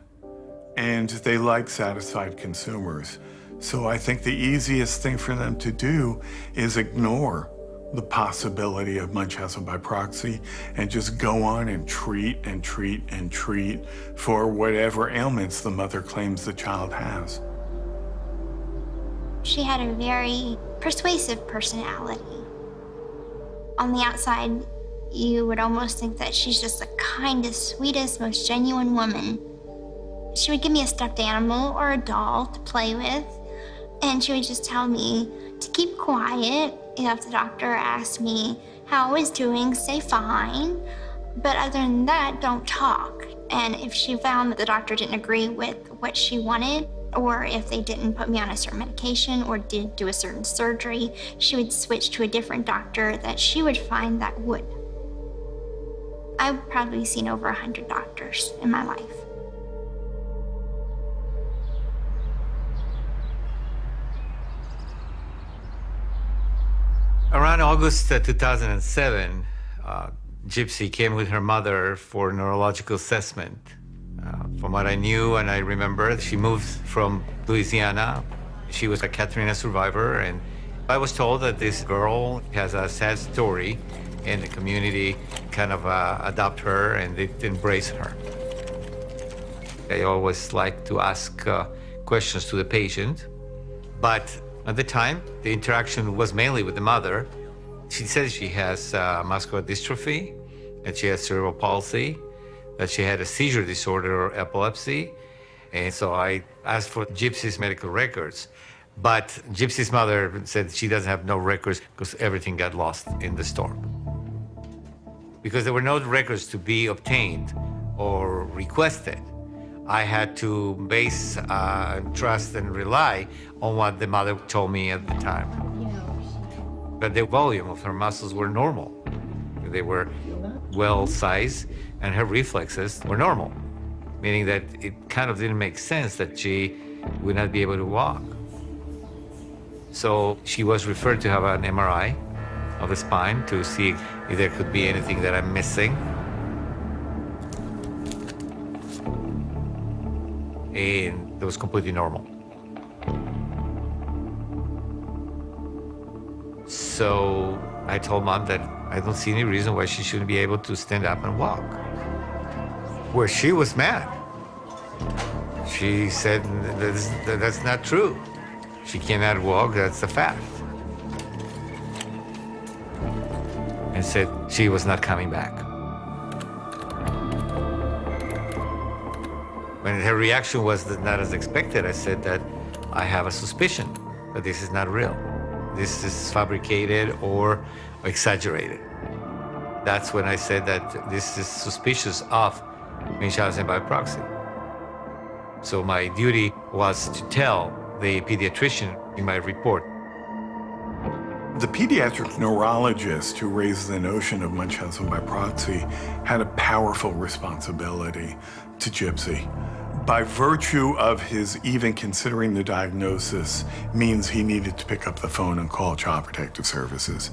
and they like satisfied consumers. So I think the easiest thing for them to do is ignore the possibility of Munchausen by proxy and just go on and treat and treat and treat for whatever ailments the mother claims the child has. She had a very persuasive personality. On the outside, you would almost think that she's just the kindest, sweetest, most genuine woman. She would give me a stuffed animal or a doll to play with, and she would just tell me to keep quiet. If the doctor asked me how I was doing, say fine, but other than that, don't talk. And if she found that the doctor didn't agree with what she wanted, or if they didn't put me on a certain medication or did do a certain surgery, she would switch to a different doctor that she would find that would. I've probably seen over 100 doctors in my life. Around August 2007, Gypsy came with her mother for neurological assessment. From what I knew and I remember, she moved from Louisiana. She was a Katrina survivor, and I was told that this girl has a sad story, and the community kind of adopt her and they embrace her. I always like to ask questions to the patient, but at the time, the interaction was mainly with the mother. She says she has muscular dystrophy, that she has cerebral palsy, that she had a seizure disorder or epilepsy. And so I asked for Gypsy's medical records. But Gypsy's mother said she doesn't have no records because everything got lost in the storm. Because there were no records to be obtained or requested, I had to base, trust and rely on what the mother told me at the time. But the volume of her muscles were normal. They were well-sized and her reflexes were normal, meaning that it kind of didn't make sense that she would not be able to walk. So she was referred to have an MRI of the spine to see if there could be anything that I'm missing. And it was completely normal. So I told Mom that I don't see any reason why she shouldn't be able to stand up and walk. Where she was mad. She said that's not true. She cannot walk, that's a fact. And said she was not coming back. When her reaction was not as expected, I said that I have a suspicion that this is not real. This is fabricated or exaggerated. That's when I said that this is suspicious of Munchausen by proxy. So my duty was to tell the pediatrician in my report. The pediatric neurologist who raised the notion of Munchausen by proxy had a powerful responsibility to Gypsy. By virtue of his even considering the diagnosis means he needed to pick up the phone and call Child Protective Services.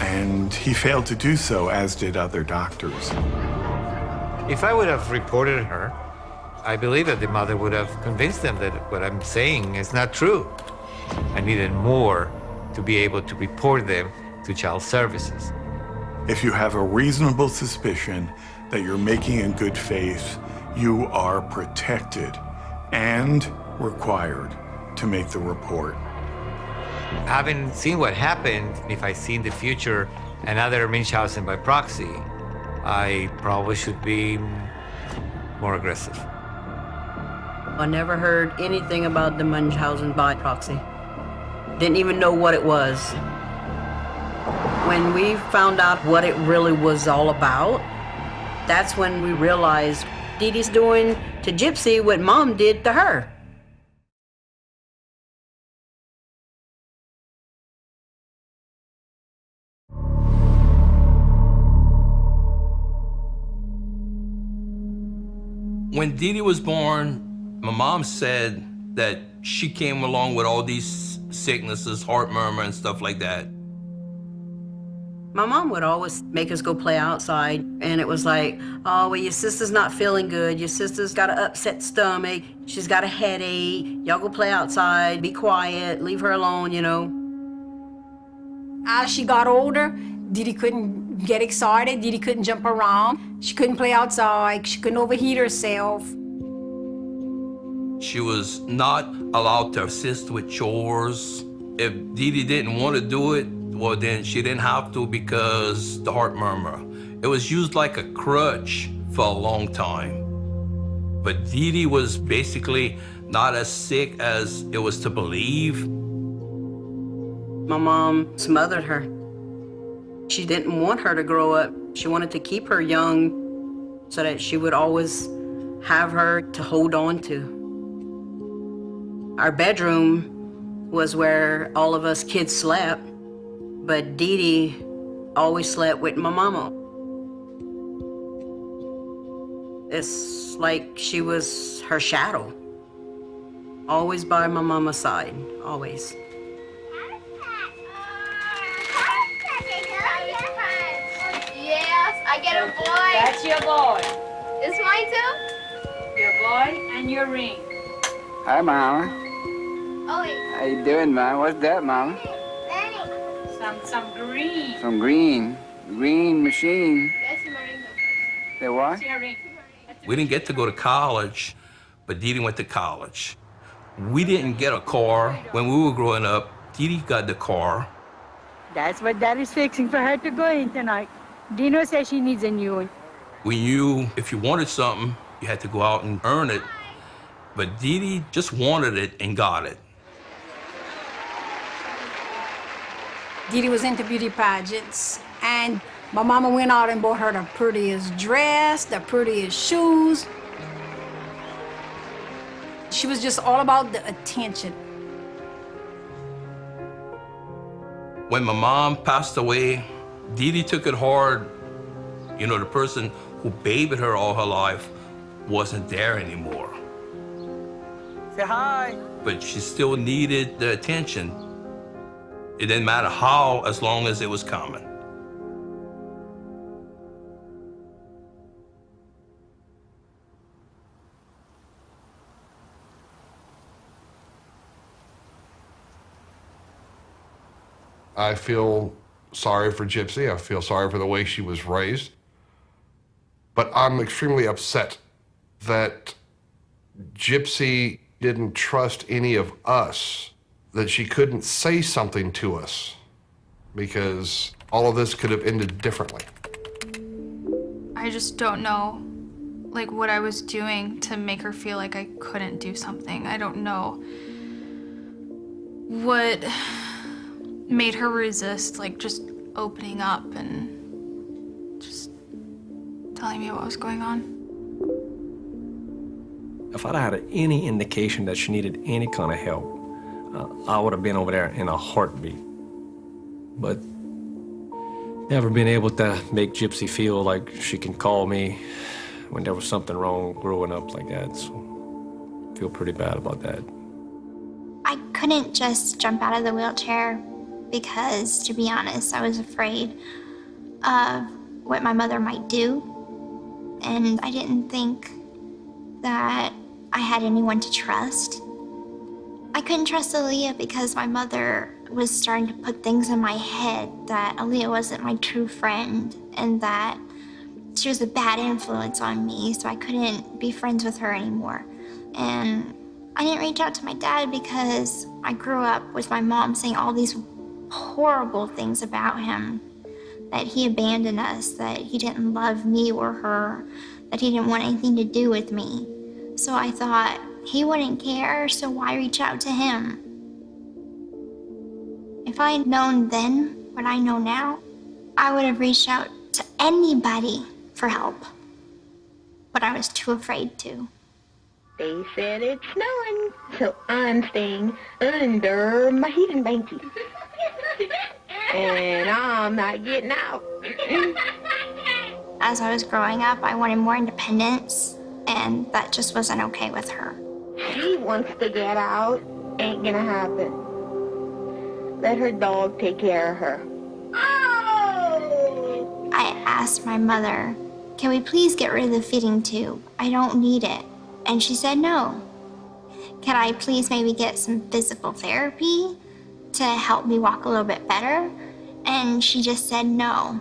And he failed to do so, as did other doctors. If I would have reported her, I believe that the mother would have convinced them that what I'm saying is not true. I needed more to be able to report them to Child Services. If you have a reasonable suspicion that you're making in good faith, you are protected and required to make the report. Having seen what happened, if I see in the future another Munchausen by proxy, I probably should be more aggressive. I never heard anything about the Munchausen by proxy. Didn't even know what it was. When we found out what it really was all about, that's when we realized Dee Dee's doing to Gypsy what Mom did to her. When Dee Dee was born, my mom said that she came along with all these sicknesses, heart murmur and stuff like that. My mom would always make us go play outside, and it was like, oh, well, your sister's not feeling good. Your sister's got an upset stomach. She's got a headache. Y'all go play outside, be quiet, leave her alone, you know. As she got older, Dee Dee couldn't get excited. Dee Dee couldn't jump around. She couldn't play outside. She couldn't overheat herself. She was not allowed to assist with chores. If Dee Dee didn't want to do it, well, then she didn't have to because the heart murmur. It was used like a crutch for a long time. But Dee Dee was basically not as sick as it was to believe. My mom smothered her. She didn't want her to grow up. She wanted to keep her young so that she would always have her to hold on to. Our bedroom was where all of us kids slept. But Dee Dee always slept with my mama. It's like she was her shadow. Always by my mama's side, always. Yes, I get a boy. That's your boy. It's mine too? Your boy and your ring. Hi, Mama. Oh, wait. How you doing, Mama? What's that, Mama? Some green. Some green machine. That's my ring. Say what? That's your ring. We didn't get to go to college, but Dee Dee went to college. We didn't get a car when we were growing up. Dee Dee got the car. That's what Daddy's fixing for her to go in tonight. Dino says she needs a new one. We knew if you wanted something, you had to go out and earn it. But Dee Dee just wanted it and got it. Dee Dee was into beauty pageants, and my mama went out and bought her the prettiest dress, the prettiest shoes. She was just all about the attention. When my mom passed away, Dee Dee took it hard. You know, the person who babied her all her life wasn't there anymore. Say hi. But she still needed the attention. It didn't matter how, as long as it was coming. I feel sorry for Gypsy. I feel sorry for the way she was raised. But I'm extremely upset that Gypsy didn't trust any of us, that she couldn't say something to us, because all of this could have ended differently. I just don't know, like, what I was doing to make her feel like I couldn't do something. I don't know what made her resist, like, just opening up and just telling me what was going on. If I'd had any indication that she needed any kind of help, I would have been over there in a heartbeat. But never been able to make Gypsy feel like she can call me when there was something wrong growing up like that. So I feel pretty bad about that. I couldn't just jump out of the wheelchair because, to be honest, I was afraid of what my mother might do. And I didn't think that I had anyone to trust. I couldn't trust Aaliyah because my mother was starting to put things in my head that Aaliyah wasn't my true friend and that she was a bad influence on me, so I couldn't be friends with her anymore. And I didn't reach out to my dad because I grew up with my mom saying all these horrible things about him, that he abandoned us, that he didn't love me or her, that he didn't want anything to do with me. So I thought, he wouldn't care, so why reach out to him? If I had known then what I know now, I would have reached out to anybody for help. But I was too afraid to. They said it's snowing, so I'm staying under my heating blanket. And I'm not getting out. As I was growing up, I wanted more independence, and and that just wasn't okay with her. She wants to get out. Ain't gonna happen. Let her dog take care of her. I asked my mother, can we please get rid of the feeding tube? I don't need it. And she said no. Can I please maybe get some physical therapy to help me walk a little bit better? And she just said no.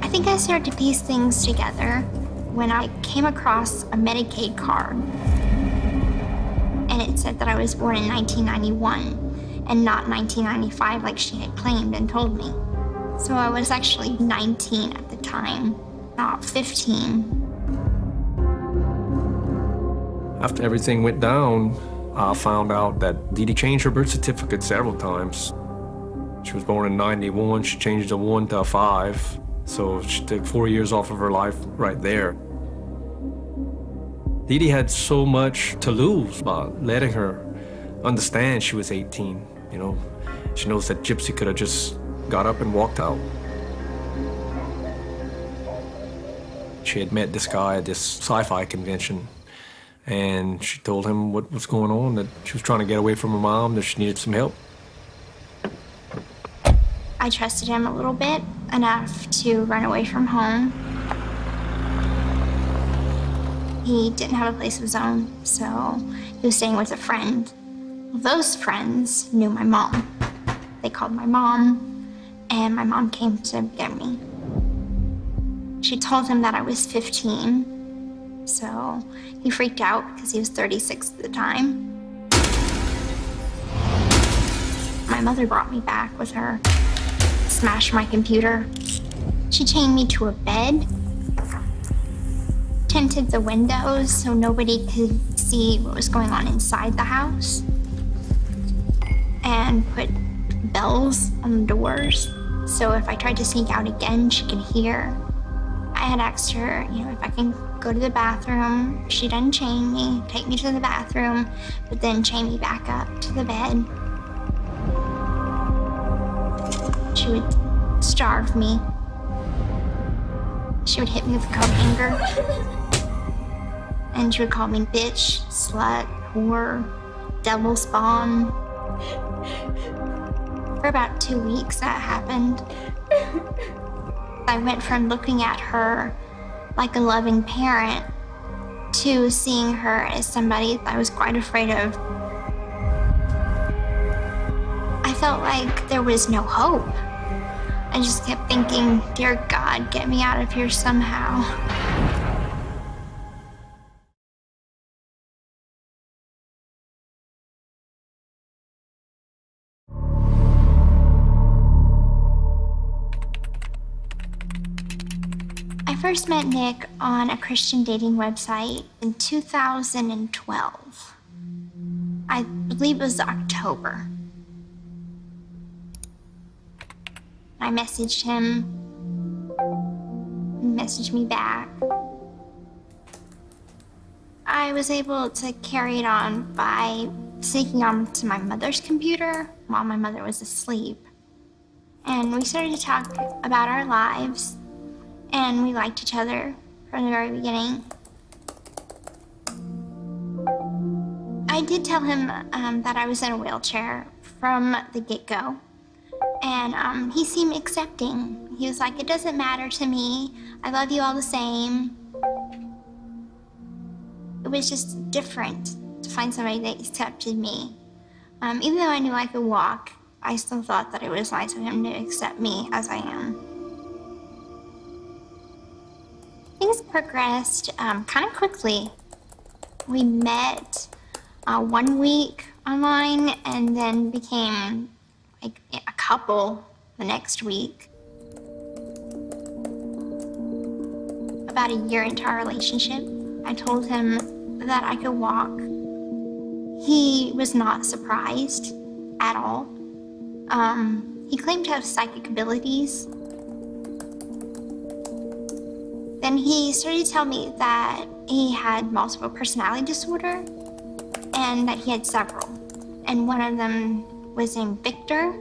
I think I started to piece things together when I came across a Medicaid card. And it said that I was born in 1991 and not 1995 like she had claimed and told me. So I was actually 19 at the time, not 15. After everything went down, I found out that Dee Dee changed her birth certificate several times. She was born in 91, she changed a 1 to a 5. So she took 4 years off of her life right there. Dee Dee had so much to lose by letting her understand she was 18, you know. She knows that Gypsy could have just got up and walked out. She had met this guy at this sci-fi convention, and she told him what was going on, that she was trying to get away from her mom, that she needed some help. I trusted him a little bit, enough to run away from home. He didn't have a place of his own, so he was staying with a friend. Well, those friends knew my mom. They called my mom, and my mom came to get me. She told him that I was 15, so he freaked out because he was 36 at the time. My mother brought me back with her, smashed my computer. She chained me to a bed, tinted the windows so nobody could see what was going on inside the house, and put bells on the doors so if I tried to sneak out again, she could hear. I had asked her, you know, if I can go to the bathroom. She'd unchain me, take me to the bathroom, but then chain me back up to the bed. She would starve me. She would hit me with a coat hanger. And she would call me bitch, slut, whore, devil spawn. For about 2 weeks that happened. I went from looking at her like a loving parent to seeing her as somebody I was quite afraid of. I felt like there was no hope. I just kept thinking, dear God, get me out of here somehow. I first met Nick on a Christian dating website in 2012. I believe it was October. I messaged him, he messaged me back. I was able to carry it on by sneaking onto my mother's computer while my mother was asleep. And we started to talk about our lives, and we liked each other from the very beginning. I did tell him that I was in a wheelchair from the get-go. And he seemed accepting. He was like, it doesn't matter to me. I love you all the same. It was just different to find somebody that accepted me. Even though I knew I could walk, I still thought that it was nice of him to accept me as I am. Things progressed kind of quickly. We met 1 week online and then became like a couple the next week. About a year into our relationship, I told him that I could walk. He was not surprised at all. He claimed to have psychic abilities. Then he started to tell me that he had multiple personality disorder and that he had several. And one of them was named Victor,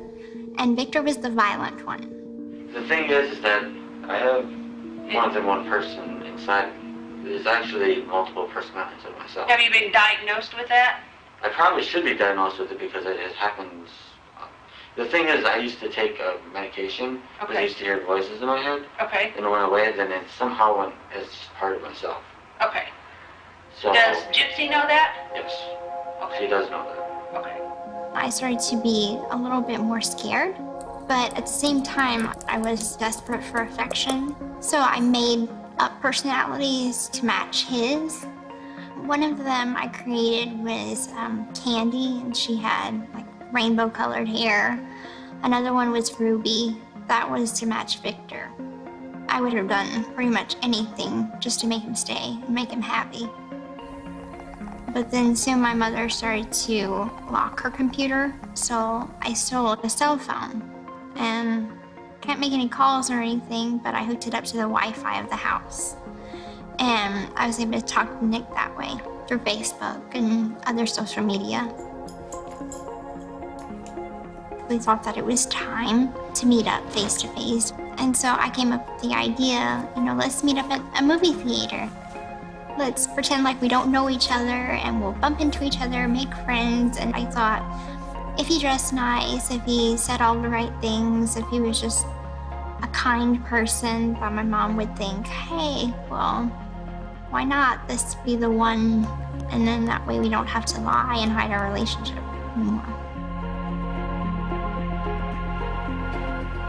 and Victor was the violent one. The thing is that I have more than one person inside me. There's actually multiple personalities of myself. Have you been diagnosed with that? I probably should be diagnosed with it because it happens. The thing is, I used to take medication because I used to hear voices in my head. Okay. And it went away, then it somehow went as part of myself. Okay. So, Does Gypsy know that? yes. Okay. She does know that. Okay. I started to be a little bit more scared, but at the same time, I was desperate for affection. So I made up personalities to match his. One of them I created was Candy, and she had like rainbow-colored hair. Another one was Ruby. That was to match Victor. I would have done pretty much anything just to make him stay and make him happy. But then soon my mother started to lock her computer, so I stole a cell phone. And can't make any calls or anything, but I hooked it up to the Wi-Fi of the house. And I was able to talk to Nick that way, through Facebook and other social media. We thought that it was time to meet up face to face. And so I came up with the idea, let's meet up at a movie theater. Let's pretend like we don't know each other and we'll bump into each other, make friends. And I thought, if he dressed nice, if he said all the right things, if he was just a kind person, that my mom would think, hey, well, why not this be the one? And then that way we don't have to lie and hide our relationship anymore.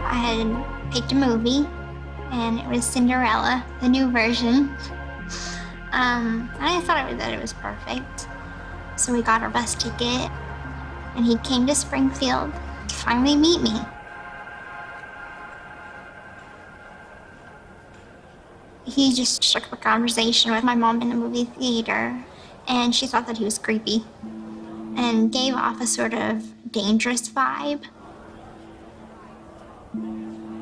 I had picked a movie, and it was Cinderella, the new version. And I thought that it was perfect. So we got our bus ticket, and he came to Springfield to finally meet me. He just struck up a conversation with my mom in the movie theater, and she thought that he was creepy and gave off a sort of dangerous vibe.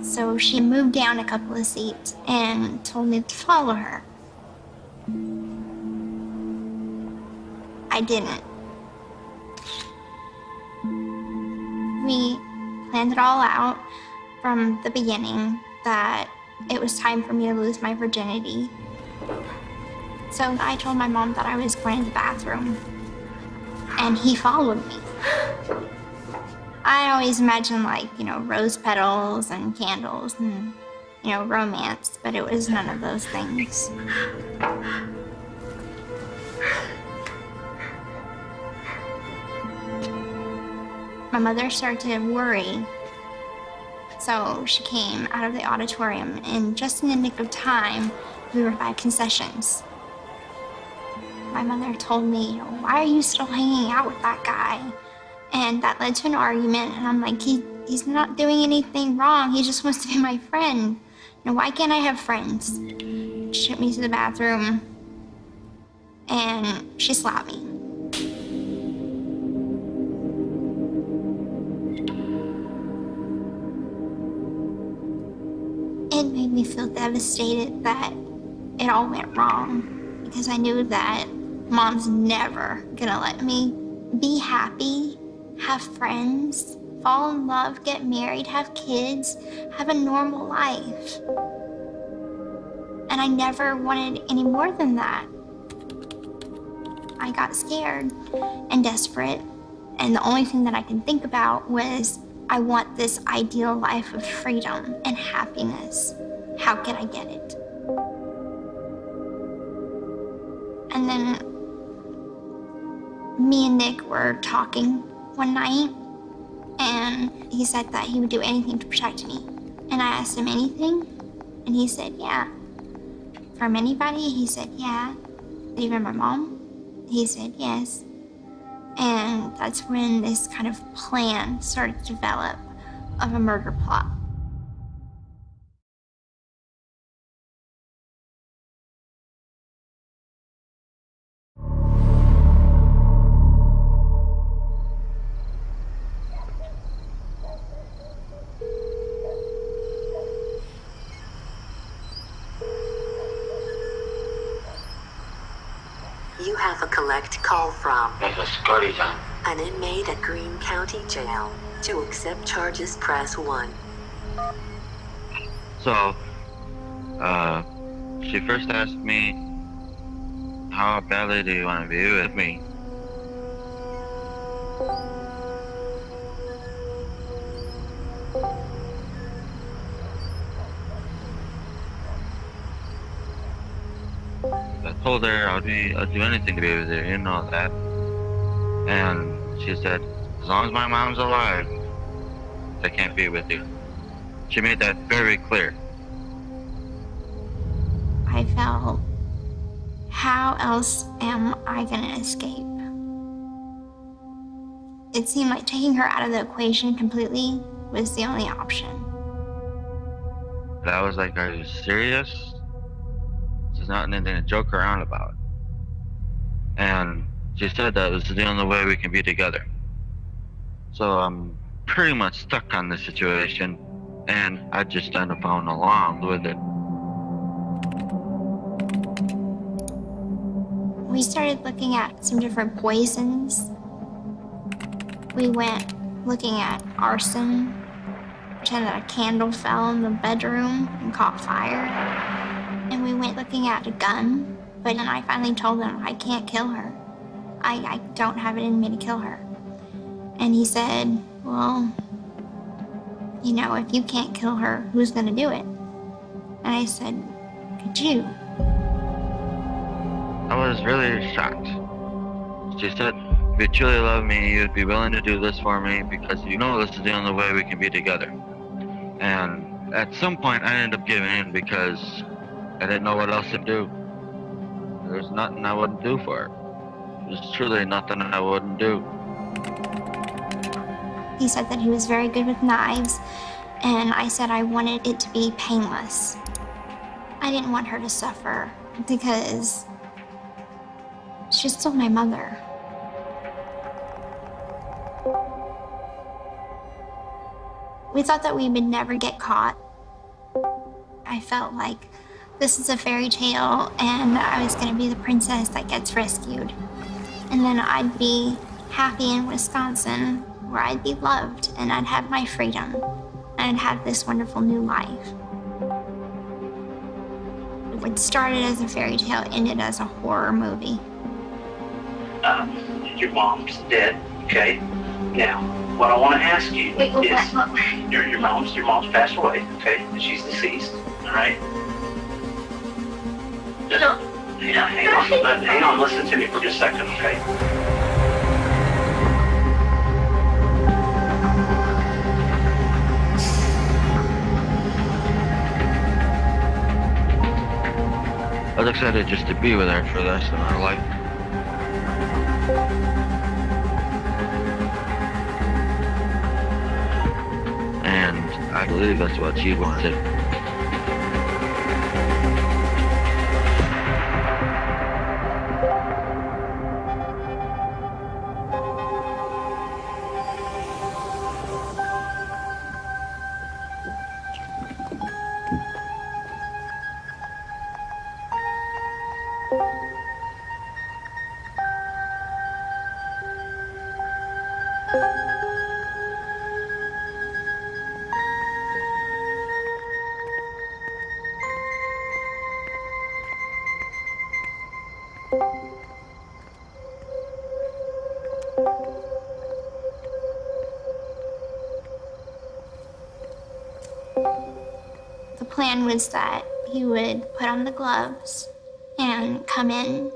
So she moved down a couple of seats and told me to follow her. I didn't. We planned it all out from the beginning that it was time for me to lose my virginity. So I told my mom that I was going to the bathroom, and he followed me. I always imagined rose petals and candles and, romance, but it was none of those things. My mother started to worry, so she came out of the auditorium, and just in the nick of time, we were by concessions. My mother told me, why are you still hanging out with that guy? And that led to an argument, and I'm like, he's not doing anything wrong. He just wants to be my friend. Why can't I have friends? She took me to the bathroom, and she slapped me. It made me feel devastated that it all went wrong, because I knew that Mom's never gonna let me be happy, have friends, fall in love, get married, have kids, have a normal life. And I never wanted any more than that. I got scared and desperate, and the only thing that I could think about was, I want this ideal life of freedom and happiness. How can I get it? And then me and Nick were talking one night, and he said that he would do anything to protect me. And I asked him anything, and he said, yeah. From anybody? He said, yeah. Even my mom? He said, yes. And that's when this kind of plan started to develop of a murder plot. You have a collect call from Like a Scotty time. an inmate at Greene County Jail. To accept charges, press 1. So, she first asked me, how badly do you want to be with me? I told her I'd do anything to be with her, you know that. And she said, as long as my mom's alive, I can't be with you. She made that very clear. I felt, how else am I gonna escape? It seemed like taking her out of the equation completely was the only option. But I was like, are you serious? This is not anything to joke around about. And she said that was the only way we can be together. So I'm pretty much stuck on this situation, and I just end up going along with it. We started looking at some different poisons. We went looking at arson, pretend that a candle fell in the bedroom and caught fire. And we went looking at a gun, but then I finally told him I can't kill her. I don't have it in me to kill her. And he said, well, you know, if you can't kill her, who's gonna do it? And I said, could you? I was really shocked. She said, if you truly love me, you'd be willing to do this for me because you know this is the only way we can be together. And at some point, I ended up giving in because I didn't know what else to do. There's nothing I wouldn't do for her. There's truly nothing I wouldn't do. He said that he was very good with knives, and I said I wanted it to be painless. I didn't want her to suffer because she's still my mother. We thought that we would never get caught. I felt like this is a fairy tale and I was gonna be the princess that gets rescued. And then I'd be happy in Wisconsin where I'd be loved and I'd have my freedom and I'd have this wonderful new life. What started as a fairy tale ended as a horror movie. Your mom's dead, okay? Now, what I want to ask you is, your mom's passed away, okay? She's deceased, all right? Just, hang on, listen to me for just a second, okay? I was excited just to be with her for the rest of my life. And I believe that's what she wanted. The plan was that he would put on the gloves and come in,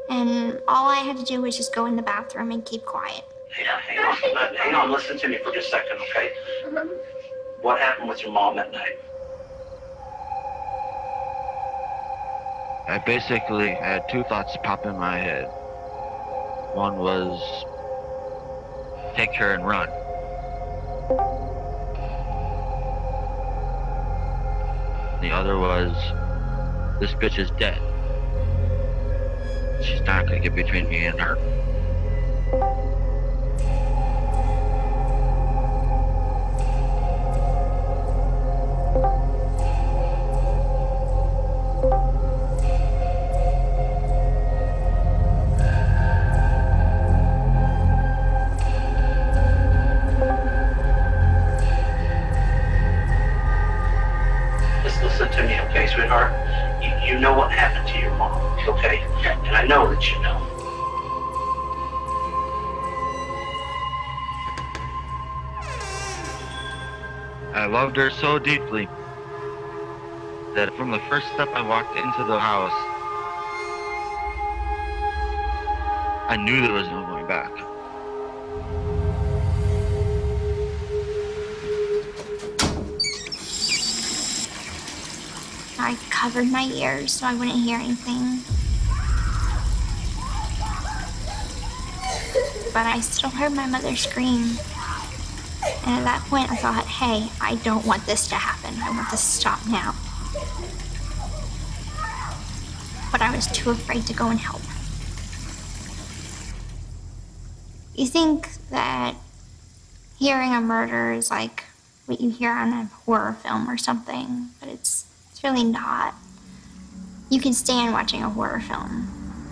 and all I had to do was just go in the bathroom and keep quiet. Hang on, listen to me for just a second, okay? What happened with your mom that night? I basically had two thoughts pop in my head. One was, take her and run. The other was, this bitch is dead. She's not gonna get between me and her. should know. I loved her so deeply that from the first step I walked into the house, I knew there was no going back. I covered my ears so I wouldn't hear anything. But I still heard my mother scream. And at that point I thought, hey, I don't want this to happen. I want this to stop now. But I was too afraid to go and help. You think that hearing a murder is like what you hear on a horror film or something, but it's really not. You can stand watching a horror film,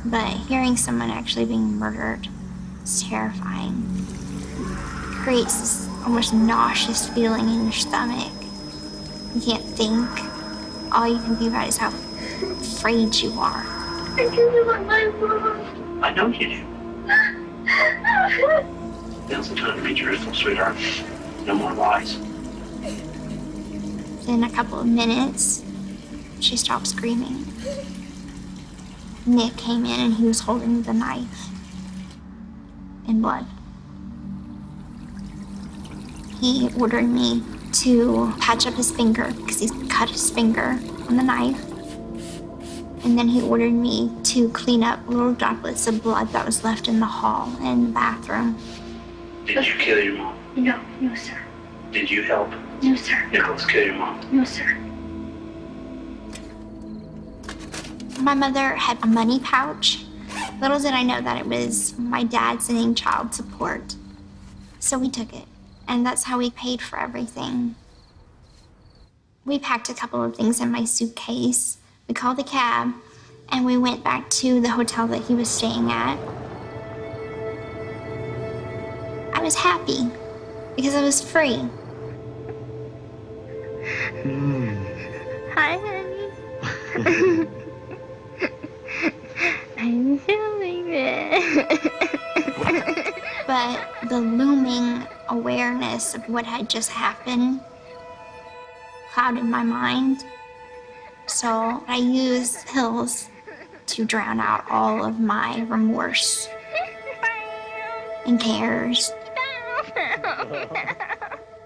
but hearing someone actually being murdered is terrifying. It creates this almost nauseous feeling in your stomach. You can't think. All you can think about is how afraid you are. I just want my mom. I know you do. Now's the time to be truthful, sweetheart. No more lies. In a couple of minutes, she stopped screaming. Nick came in and he was holding the knife in blood. He ordered me to patch up his finger because he cut his finger on the knife. And then he ordered me to clean up little droplets of blood that was left in the hall and the bathroom. Did you kill your mom? No, no, sir. Did you help No, sir. Nicholas kill your mom? No, sir. My mother had a money pouch. Little did I know that it was my dad sending child support. So we took it, and that's how we paid for everything. We packed a couple of things in my suitcase. We called a cab, and we went back to the hotel that he was staying at. I was happy because I was free. Hi, honey. I'm feeling it. But the looming awareness of what had just happened clouded my mind. So I used pills to drown out all of my remorse and cares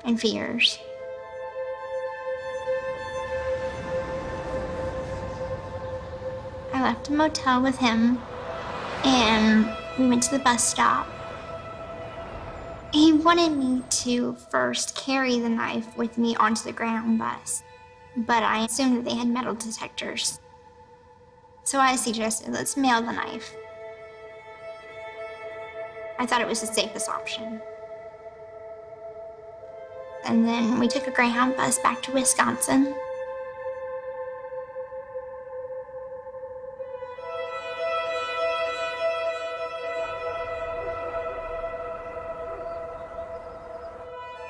and fears. I left a motel with him and we went to the bus stop. He wanted me to first carry the knife with me onto the Greyhound bus, but I assumed that they had metal detectors. So I suggested, let's mail the knife. I thought it was the safest option. And then we took a Greyhound bus back to Wisconsin.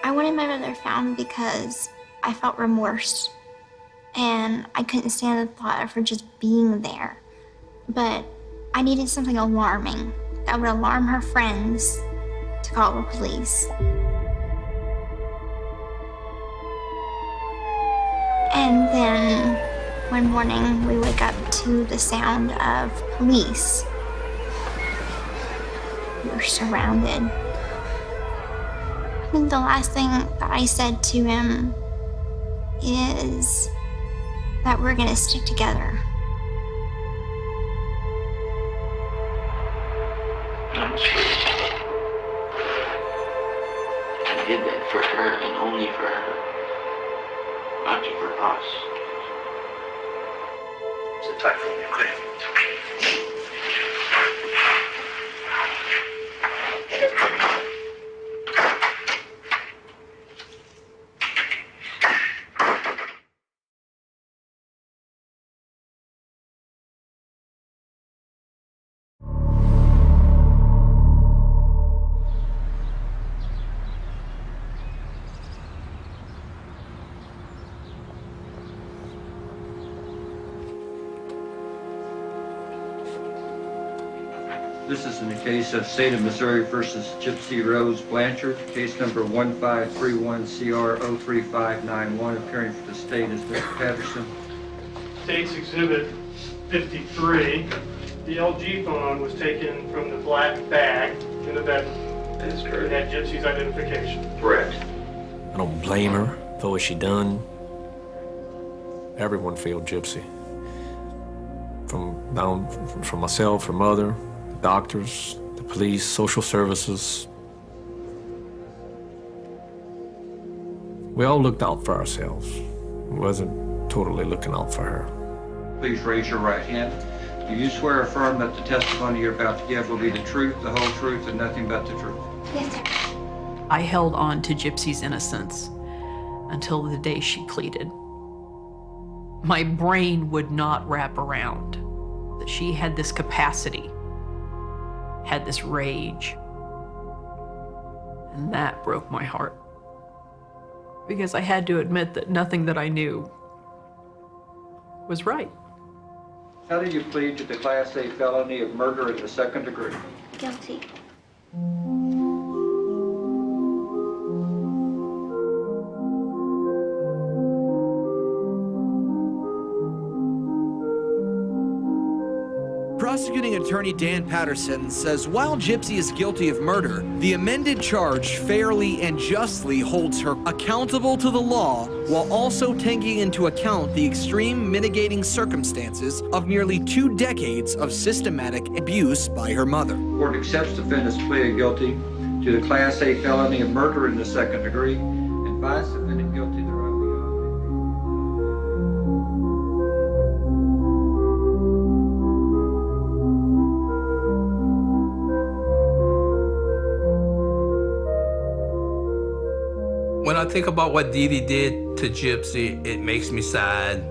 I wanted my mother found because I felt remorse and I couldn't stand the thought of her just being there. But I needed something alarming that would alarm her friends to call the police. And then one morning we wake up to the sound of police. We were surrounded. I think the last thing that I said to him is that we're gonna stick together. I did that for her and only for her, not for us. Sit tight for me, okay? This is in the case of State of Missouri versus Gypsy Rose Blanchard, case number 1531CR03591, appearing for the state is Mr. Patterson. State's Exhibit 53. The LG phone was taken from the black bag in the bedroom. That is correct. It had Gypsy's identification. Correct. I don't blame her for what she done. Everyone failed Gypsy. From myself, her mother, the doctors, the police, social services. We all looked out for ourselves. We wasn't totally looking out for her. Please raise your right hand. Do you swear or affirm that the testimony you're about to give will be the truth, the whole truth, and nothing but the truth? Yes, sir. I held on to Gypsy's innocence until the day she pleaded. My brain would not wrap around that she had this capacity, had this rage. And that broke my heart. Because I had to admit that nothing that I knew was right. How do you plead to the Class A felony of murder in the second degree? Guilty. Prosecuting attorney Dan Patterson says while Gypsy is guilty of murder, the amended charge fairly and justly holds her accountable to the law while also taking into account the extreme mitigating circumstances of nearly 2 decades of systematic abuse by her mother. The court accepts defendant's plea of guilty to the Class A felony of murder in the second degree and finds defendant guilty thereof. When I think about what Dee Dee did to Gypsy, it makes me sad,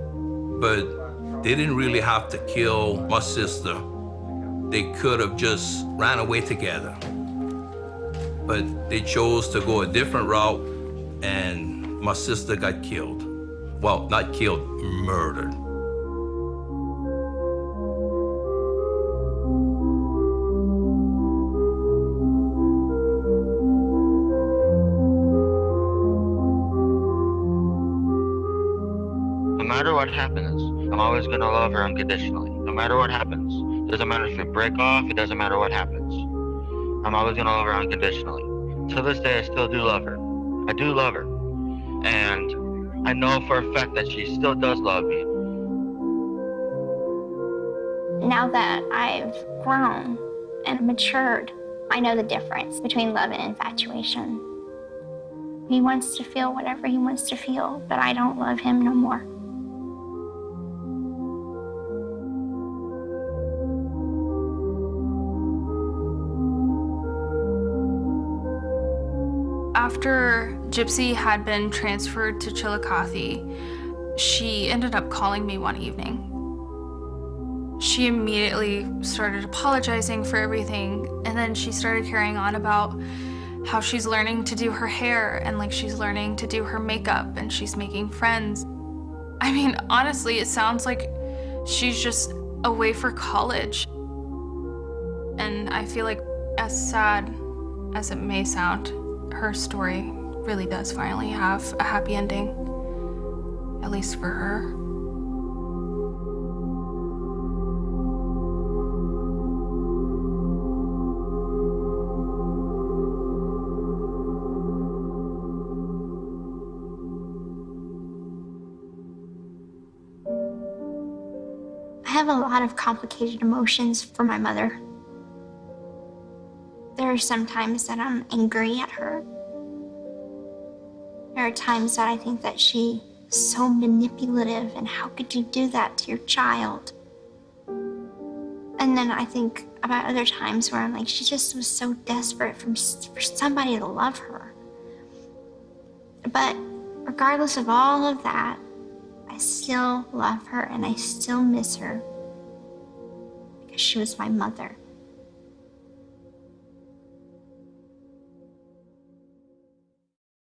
but they didn't really have to kill my sister. They could have just ran away together. But they chose to go a different route, and my sister got killed. Well, not killed, murdered. No matter what happens, I'm always gonna love her unconditionally. No matter what happens. Doesn't matter if we break off, it doesn't matter what happens. I'm always gonna love her unconditionally. To this day, I still do love her. I do love her. And I know for a fact that she still does love me. Now that I've grown and matured, I know the difference between love and infatuation. He wants to feel whatever he wants to feel, but I don't love him no more. After Gypsy had been transferred to Chillicothe, she ended up calling me one evening. She immediately started apologizing for everything, and then she started carrying on about how she's learning to do her hair and like she's learning to do her makeup and she's making friends. I mean, honestly, it sounds like she's just away for college. And I feel like as sad as it may sound, her story really does finally have a happy ending, at least for her. I have a lot of complicated emotions for my mother. There are some times that I'm angry at her. There are times that I think that she's so manipulative, and how could you do that to your child? And then I think about other times where I'm like, she just was so desperate for somebody to love her. But regardless of all of that, I still love her and I still miss her because she was my mother.